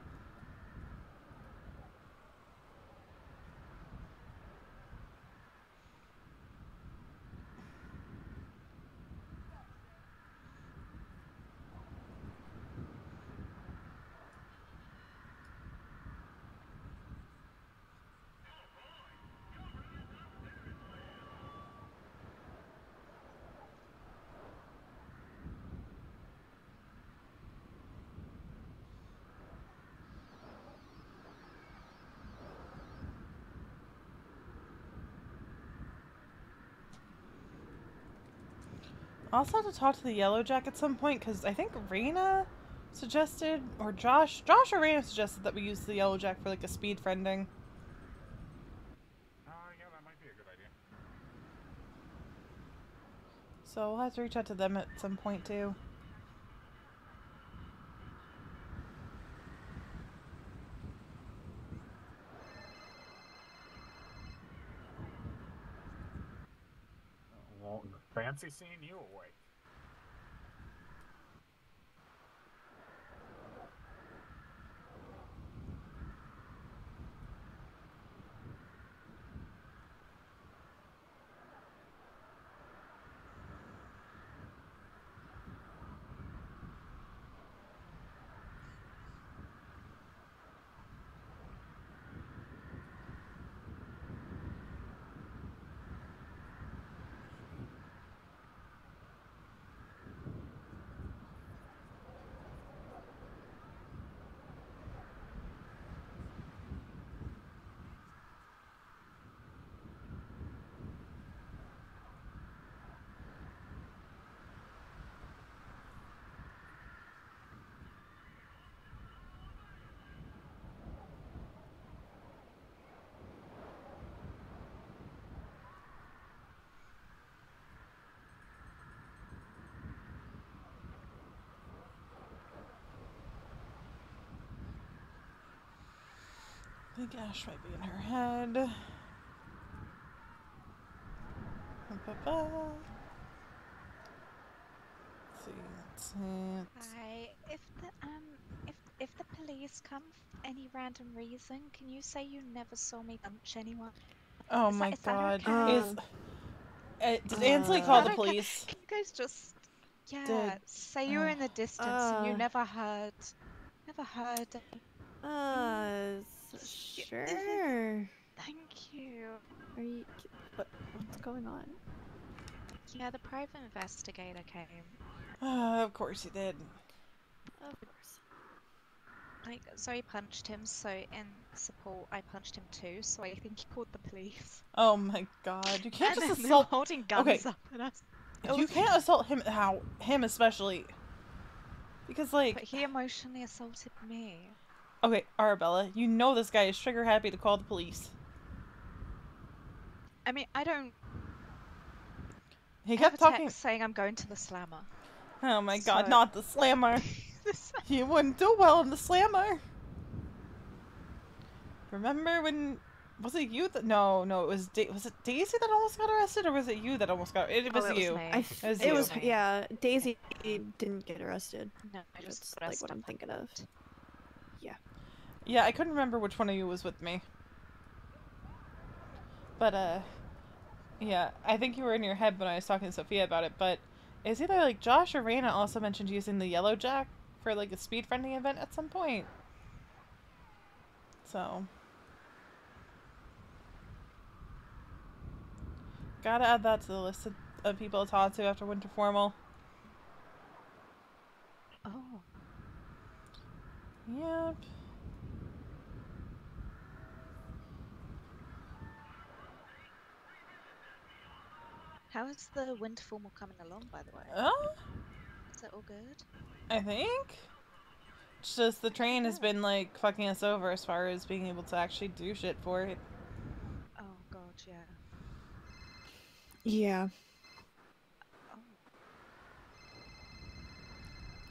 I also have to talk to the Yellowjack at some point, because I think Raina suggested, or Josh or Raina suggested that we use the Yellowjack for like a speed friending. Yeah, that might be a good idea. So we'll have to reach out to them at some point too. Well, fancy seeing you awake. I think Ash might be in her head. Let's see. Hi. If the police come for any random reason, can you say you never saw me punch anyone? Oh Is my that god. okay? Did Ansley call the Okay. police? Can you guys just say you were in the distance and you never heard any. Sure. Thank you. Are you? What's going on? Yeah, the private investigator came. Of course he did. Of course. Like, Zoe punched him, so in support, I punched him too. So I think he called the police. Oh my god! You can't And just then they were assault. holding guns up at us. You can't assault him. Him especially. Because like. But he emotionally assaulted me. Okay, Arabella, you know this guy is trigger happy to call the police. I mean, I don't. He I have kept a talking. text saying I'm going to the slammer. Oh my god, not the slammer. You wouldn't do well in the slammer. Remember when? Was it you that? No, it was. Was it Daisy that almost got arrested, or was it you that almost got? It was you. It was yeah. Daisy didn't get arrested. No, I just That's like what I'm thinking of. Yeah. Yeah, I couldn't remember which one of you was with me. But yeah, I think you were in your head when I was talking to Sophia about it. But It's either like Josh or Raina also mentioned using the yellow jack for like a speedrunning event at some point. So gotta add that to the list of people to talk to after winter formal. Oh. Yep. How is the winter formal coming along, by the way? Is it all good? I think. It's just the train has been like fucking us over as far as being able to actually do shit for it. Oh god, yeah. Yeah.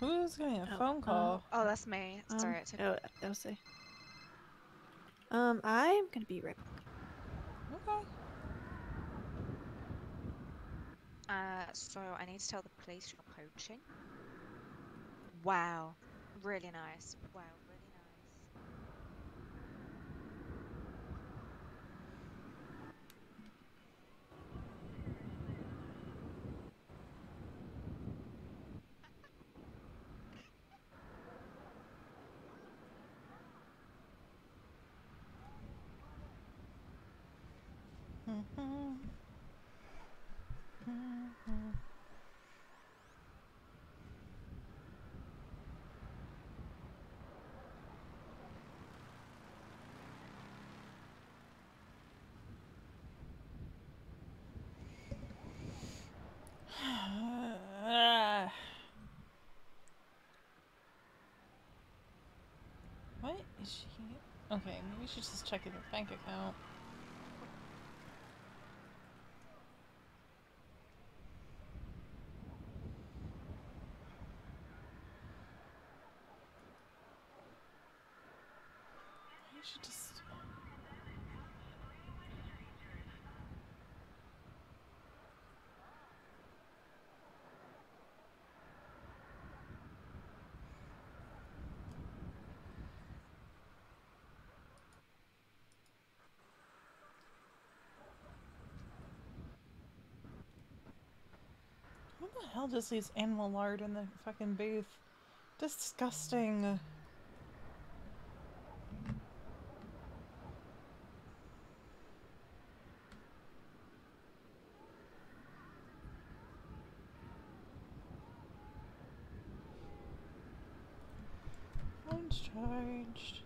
Who's getting a phone call? Oh, that's me. Sorry, it took. That was it. I'm gonna be right back. Okay. So I need to tell the police you're poaching. Wow. Really nice. Wow, really nice. What is she? Okay, maybe she's just checking her bank account. Maybe she just. What the hell just leaves animal lard in the fucking booth? Disgusting. Phone's charged.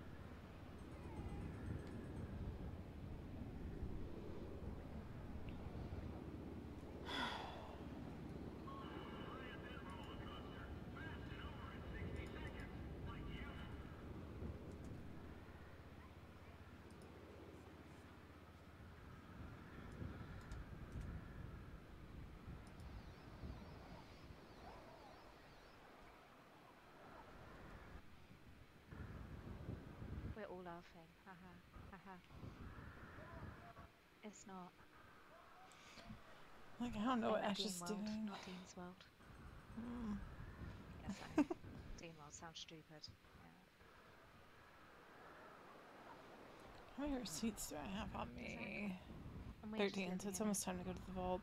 We're all laughing. Haha. Haha. It's not. Like, I don't know what In Ash is Dean World, doing. not Dean's World. Mm. Yeah, sorry. Dean World sounds stupid. How many receipts do I have on me? And we're just 13, so living it's in almost time to go to the vault.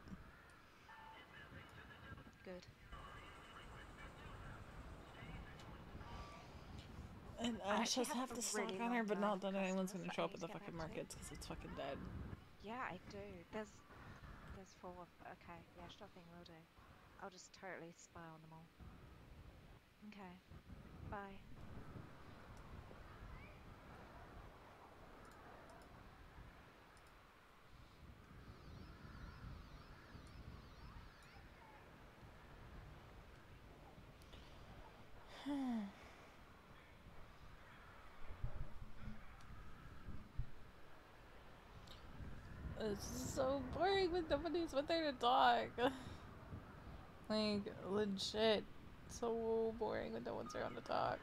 Good. And I Ash actually has have half a the stock really on her, long but line not of that anyone's customers gonna that show I up need at to the get fucking back to. markets because it's fucking dead. Yeah, I do. There's 4 of. Okay, yeah, sure thing, will do. I'll just totally spy on them all. Okay. Bye. It's so boring when nobody's with there to talk. Like, legit. So boring when no one's around to talk.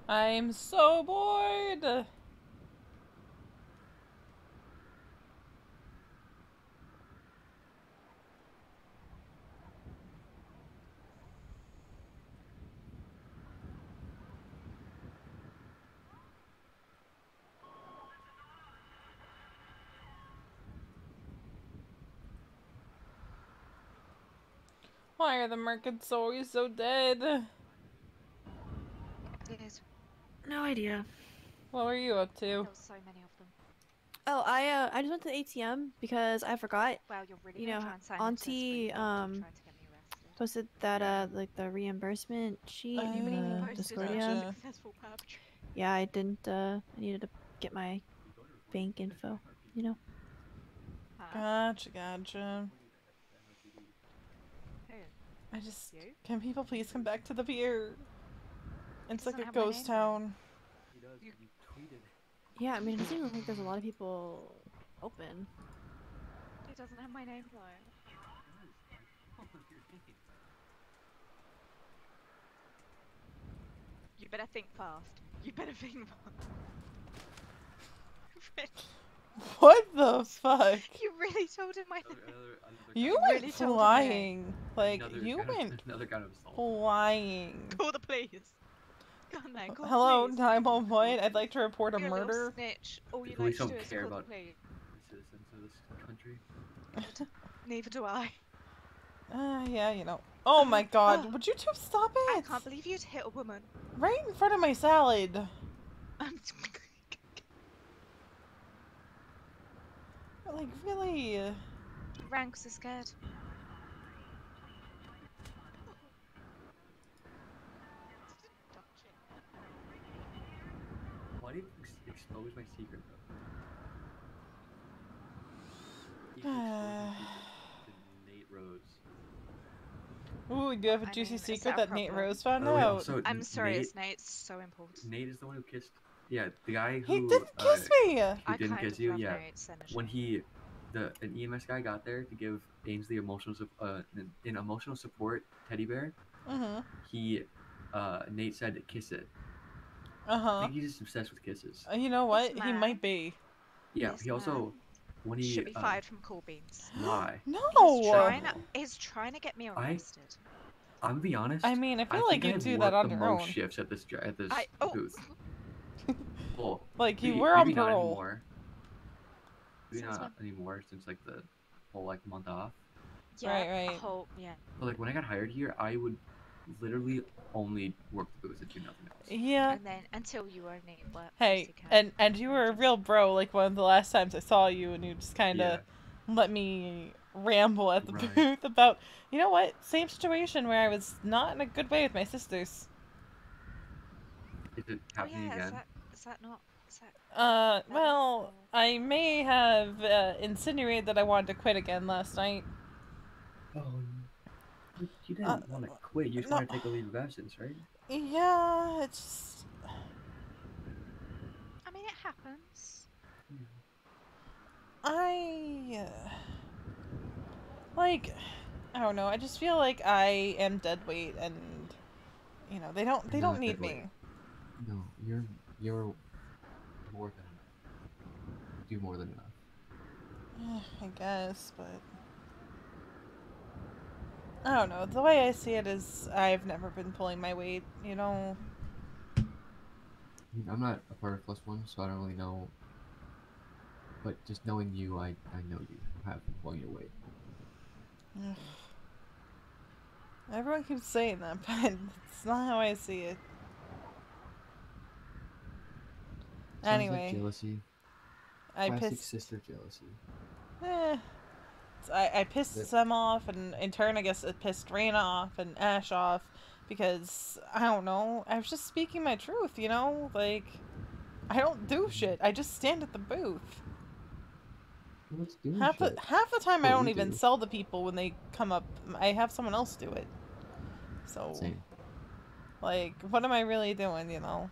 I'm so bored! Why are the markets always so dead? No idea. What were you up to? There was so many of them. Oh, I just went to the ATM because I forgot. Wow, you're really You know, gonna try and sign into this Auntie trying to get me arrested. posted that like the reimbursement sheet in the Discordia. Successful perpetrator. Yeah, I didn't. I needed to get my bank info. You know. Gotcha. I just... Can people please come back to the pier? It's like a ghost town. You tweeted. Yeah, I mean, it doesn't even look like there's a lot of people open. It doesn't have my name though. You better think fast. You better think fast. What the fuck? You really told him my name. You went flying. Like, you went flying. Call the police. Go on there, call Hello, the police. 911. I'd like to report a You're a little murder. snitch. All you police like to don't do is care call the about police. citizens of this country. Neither do I. Yeah, you know. Oh my god, would you two stop it? I can't believe you'd hit a woman. Right in front of my salad. Like, really? Ranks are scared. Why do you expose my secret though? Nate Rose. Ooh, do you have a juicy secret that Nate Rose found Oh, yeah, out? so I'm sorry, Nate, it's Nate. It's so important. Nate is the one who kissed. Yeah, the guy who. He didn't kiss me! Who didn't kiss you? Yeah. When an EMS guy got there to give Ainsley an emotional support teddy bear, Nate said to kiss it. I think he's just obsessed with kisses. You know what? He might be. Yeah, he also when he should be fired from Cool Beans. Why? No. He's trying to get me arrested. I'm gonna be honest. I mean, I feel like think you I've do that worked on the your most own. shifts at this booth. Well, like you maybe, were on maybe not parole. anymore. Maybe not anymore since like the whole like month off. Yeah, right. Yeah. But like when I got hired here, I would literally only work the booth and do nothing else. Yeah. And then until you were Nate. Hey, and you were a real bro. Like one of the last times I saw you, and you just kind of let me ramble at the booth about. You know what? Same situation where I was not in a good way with my sisters. Is it happening again? Is that not? Is that... Well, I may have insinuated that I wanted to quit again last night. Oh, you didn't want to quit. You just want to take a leave of absence, right? Yeah, it's just... I mean, it happens. Like, I don't know. I just feel like I am dead weight, and you know they don't need me. No, you're more than enough. You do more than enough. I guess, but I don't know. The way I see it is, I've never been pulling my weight. You know. I'm not a part of +1, so I don't really know. But just knowing you, I know you have been pulling your weight. Everyone keeps saying that, but it's not how I see it. Sounds Anyway, like jealousy. I Classic pissed. sister jealousy. I pissed them off, and in turn, I guess it pissed Raina off and Ash off, because I don't know. I was just speaking my truth, you know. Like, I don't do shit. I just stand at the booth. Half the time I don't even sell to people when they come up. I have someone else do it. So, like, what am I really doing, you know?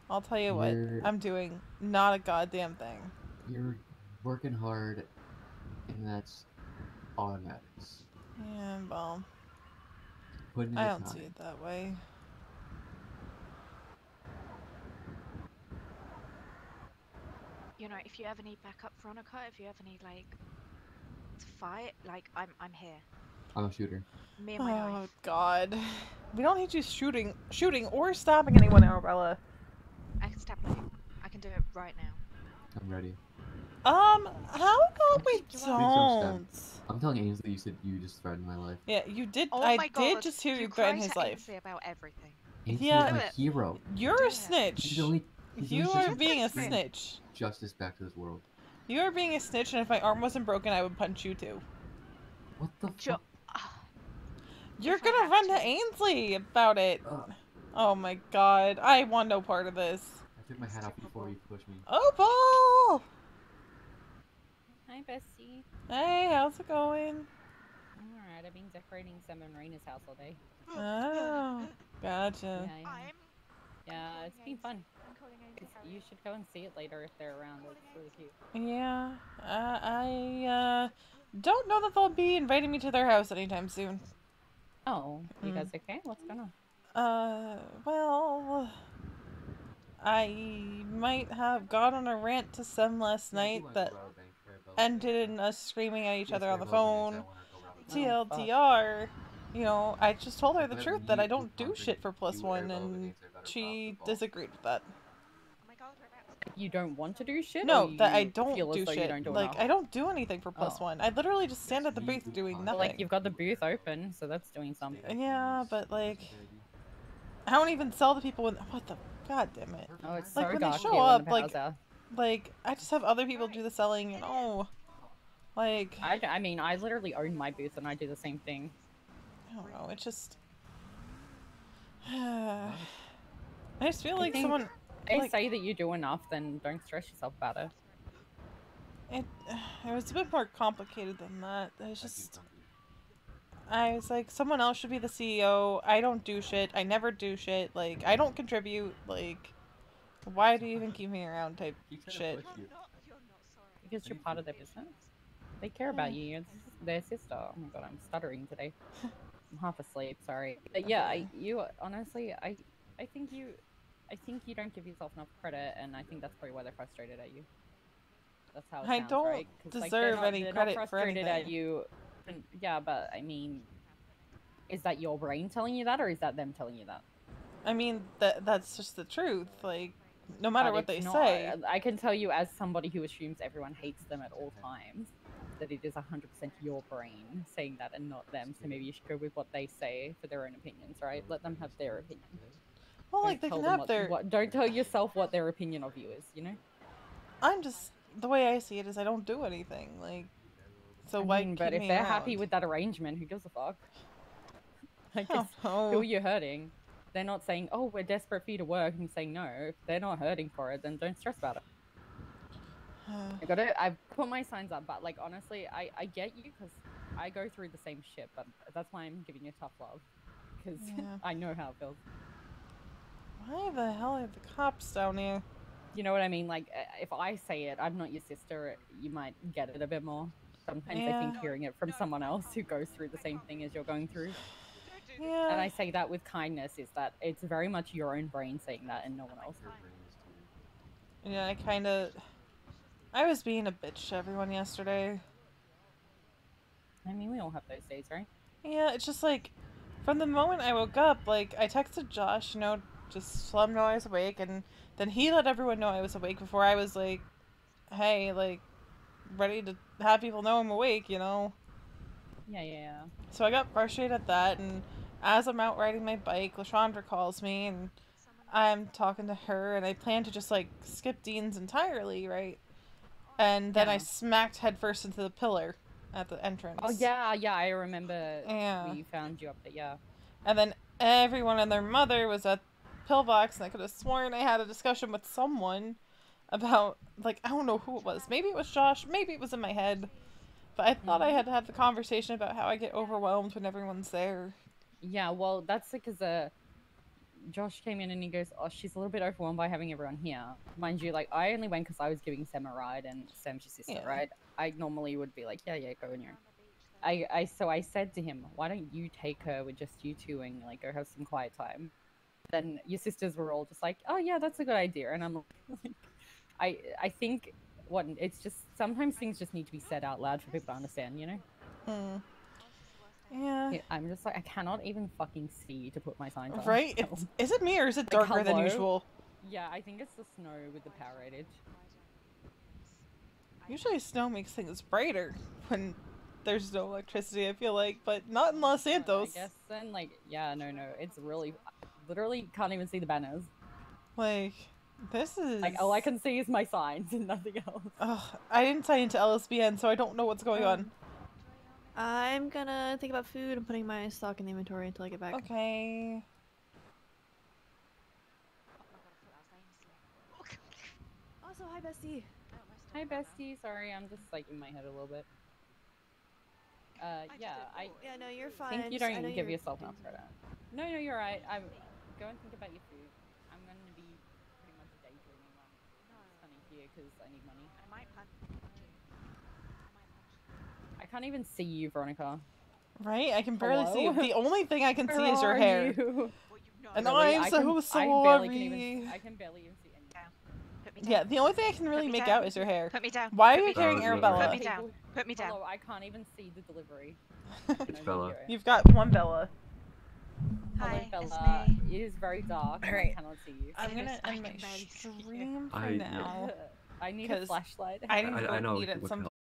I'll tell you what, I'm doing not a goddamn thing. You're working hard, and that's automatics. Yeah, well, Putting in I the don't time. see it that way. You know, if you ever need backup, Veronica, if you ever need like to fight, like I'm here. I'm a shooter. Me and my Oh knife. God, we don't need you shooting or stopping anyone, Arabella. I can stab you. I can do it right now. I'm ready. How about we Please don't don't? stab. I'm telling Ainsley you just threatened my life. Yeah, you did. Oh I my did God, just hear you cry threaten his to life. Ainsley about everything. Ainsley Yeah. is my hero. You're a snitch. He's the You only are person being a bring snitch. Justice back to this world. You are being a snitch, and if my arm wasn't broken, I would punch you too. What the fuck? You're gonna run to Ainsley about it. Oh my god, I want no part of this. I took my hat off before you pushed me. Opal! Hi, Bestie. Hey, how's it going? Alright, I've been decorating Sam and Raina's house all day. Oh, gotcha. Yeah, it's been fun. You should go and see it later if they're around. It's really cute. Yeah, I don't know that they'll be inviting me to their house anytime soon. Oh, you guys okay? What's going on? Well, I might have gone on a rant to Sem last night that ended in us screaming at each other on the phone. TLDR, you know, I just told her the truth that I don't do shit for +1, and she disagreed with that. You don't want to do shit? No, or that I you don't feel as do though you shit. don't do Like, enough? I don't do anything for +1. I literally just stand at the booth doing nothing. Well, like, you've got the booth open, so that's doing something. Yeah, but like, I don't even sell to people when. What the? God damn it! Oh, it's like so when dark they show here when up, the like, power's out. I just have other people do the selling, you know. Like, I mean, I literally own my booth and I do the same thing. I don't know. It's just. I just feel like someone. They say that you do enough, then don't stress yourself about it. It was a bit more complicated than that. It's just. I was like, someone else should be the CEO. I don't do shit. I never do shit. Like, I don't contribute. Like, why do you even keep me around type shit? Because you're part of their business. They care about you. It's their sister. Oh my god, I'm stuttering today. I'm half asleep. Sorry. But yeah, honestly, I think you don't give yourself enough credit, and I think that's probably why they're frustrated at you. That's how it sounds, I don't right? 'Cause, like, deserve they're any not credit for frustrated anything. at you. Yeah, but I mean, is that your brain telling you that, or is that them telling you that? I mean, that's just the truth. Like, no matter But what they it's not. say. I can tell you, as somebody who assumes everyone hates them at all times, that it is 100% your brain saying that and not them. So maybe you should go with what they say for their own opinions, right? Let them have their opinion. Well, like, they can have their. Don't tell yourself what their opinion of you is, you know? I'm just. The way I see it is I don't do anything. Like, so why keep But if me they're around? happy with that arrangement, who gives a fuck? Like, Oh, no. who are you hurting? They're not saying, oh, we're desperate for you to work, and you're saying no. If they're not hurting for it, then don't stress about it. I've put my signs up, but like, honestly, I get you, because I go through the same shit, but that's why I'm giving you tough love, because Yeah. I know how it feels. Why the hell are the cops down here? You know what I mean? Like, if I say it, I'm not your sister, you might get it a bit more. Sometimes I think Yeah. hearing it from someone else who goes through the same thing as you're going through. Yeah. And I say that with kindness, is that it's very much your own brain saying that and no one else. Yeah, I was being a bitch to everyone yesterday. I mean, we all have those days, right? Yeah, it's just like, from the moment I woke up, like, I texted Josh, you know, just to let him know I was awake, and then he let everyone know I was awake before I was like, hey, like, ready to have people know I'm awake, you know? Yeah. So I got frustrated at that, and as I'm out riding my bike, LaShondra calls me, and I'm talking to her, and I plan to just, like, skip Dean's entirely, right? And then I smacked headfirst into the pillar at the entrance. Oh, yeah, I remember Yeah. we found you up there, yeah. And then everyone and their mother was at Pillbox, and I could have sworn I had a discussion with someone about, like, I don't know who it was. Maybe it was Josh, maybe it was in my head. But I thought I had had the conversation about how I get overwhelmed when everyone's there. Yeah, well, that's because Josh came in and he goes, oh, she's a little bit overwhelmed by having everyone here. Mind you, like, I only went because I was giving Sam a ride, and Sam's your sister, Yeah. right? I normally would be like, yeah, go on your own. So I said to him, why don't you take her with just you two and, like, go have some quiet time? Then your sisters were all just like, oh, yeah, that's a good idea. And I'm like, I think it's just, sometimes things just need to be said out loud for people to understand, you know? Yeah. I'm just like, I cannot even fucking see to put my signs on. Right? Is it me or is it darker than hello? usual? Yeah, I think it's the snow with the power outage. Usually snow makes things brighter when there's no electricity, I feel like, but not in Los Santos. I guess then, like, yeah, no, it's really, literally can't even see the banners. Like, this is... Like, all I can see is my signs and nothing else. Ugh, I didn't sign into LSBN, so I don't know what's going on. I'm gonna think about food and putting my stock in the inventory until I get back. Okay. Also, hi, bestie. Hi, bestie. Sorry, I'm just, like, in my head a little bit. Yeah, Yeah, no, you're fine. think you don't give yourself enough credit. No, you're right. Go and think about your food. I'm going to be pretty much daydreaming on sunny here because I need money. I might punch I can't even see you, Veronica. Right? I can barely see you. Hello? The only thing I can see Where is your are hair. you? And Really, I'm so sorry. I can barely even see anything. Yeah, the only thing I can really make out is your hair. Put me down. Why are Put you me carrying down. Arabella? Put me down. Put me down. Hello, I can't even see the delivery. It's Bella. You've got one Bella. Hi, Hello, it's Bella. me. It is very dark. Alright. I cannot see you. I'm gonna I end my can barely see you. stream for I- now. I need a 'Cause flashlight. I I know need at what some help.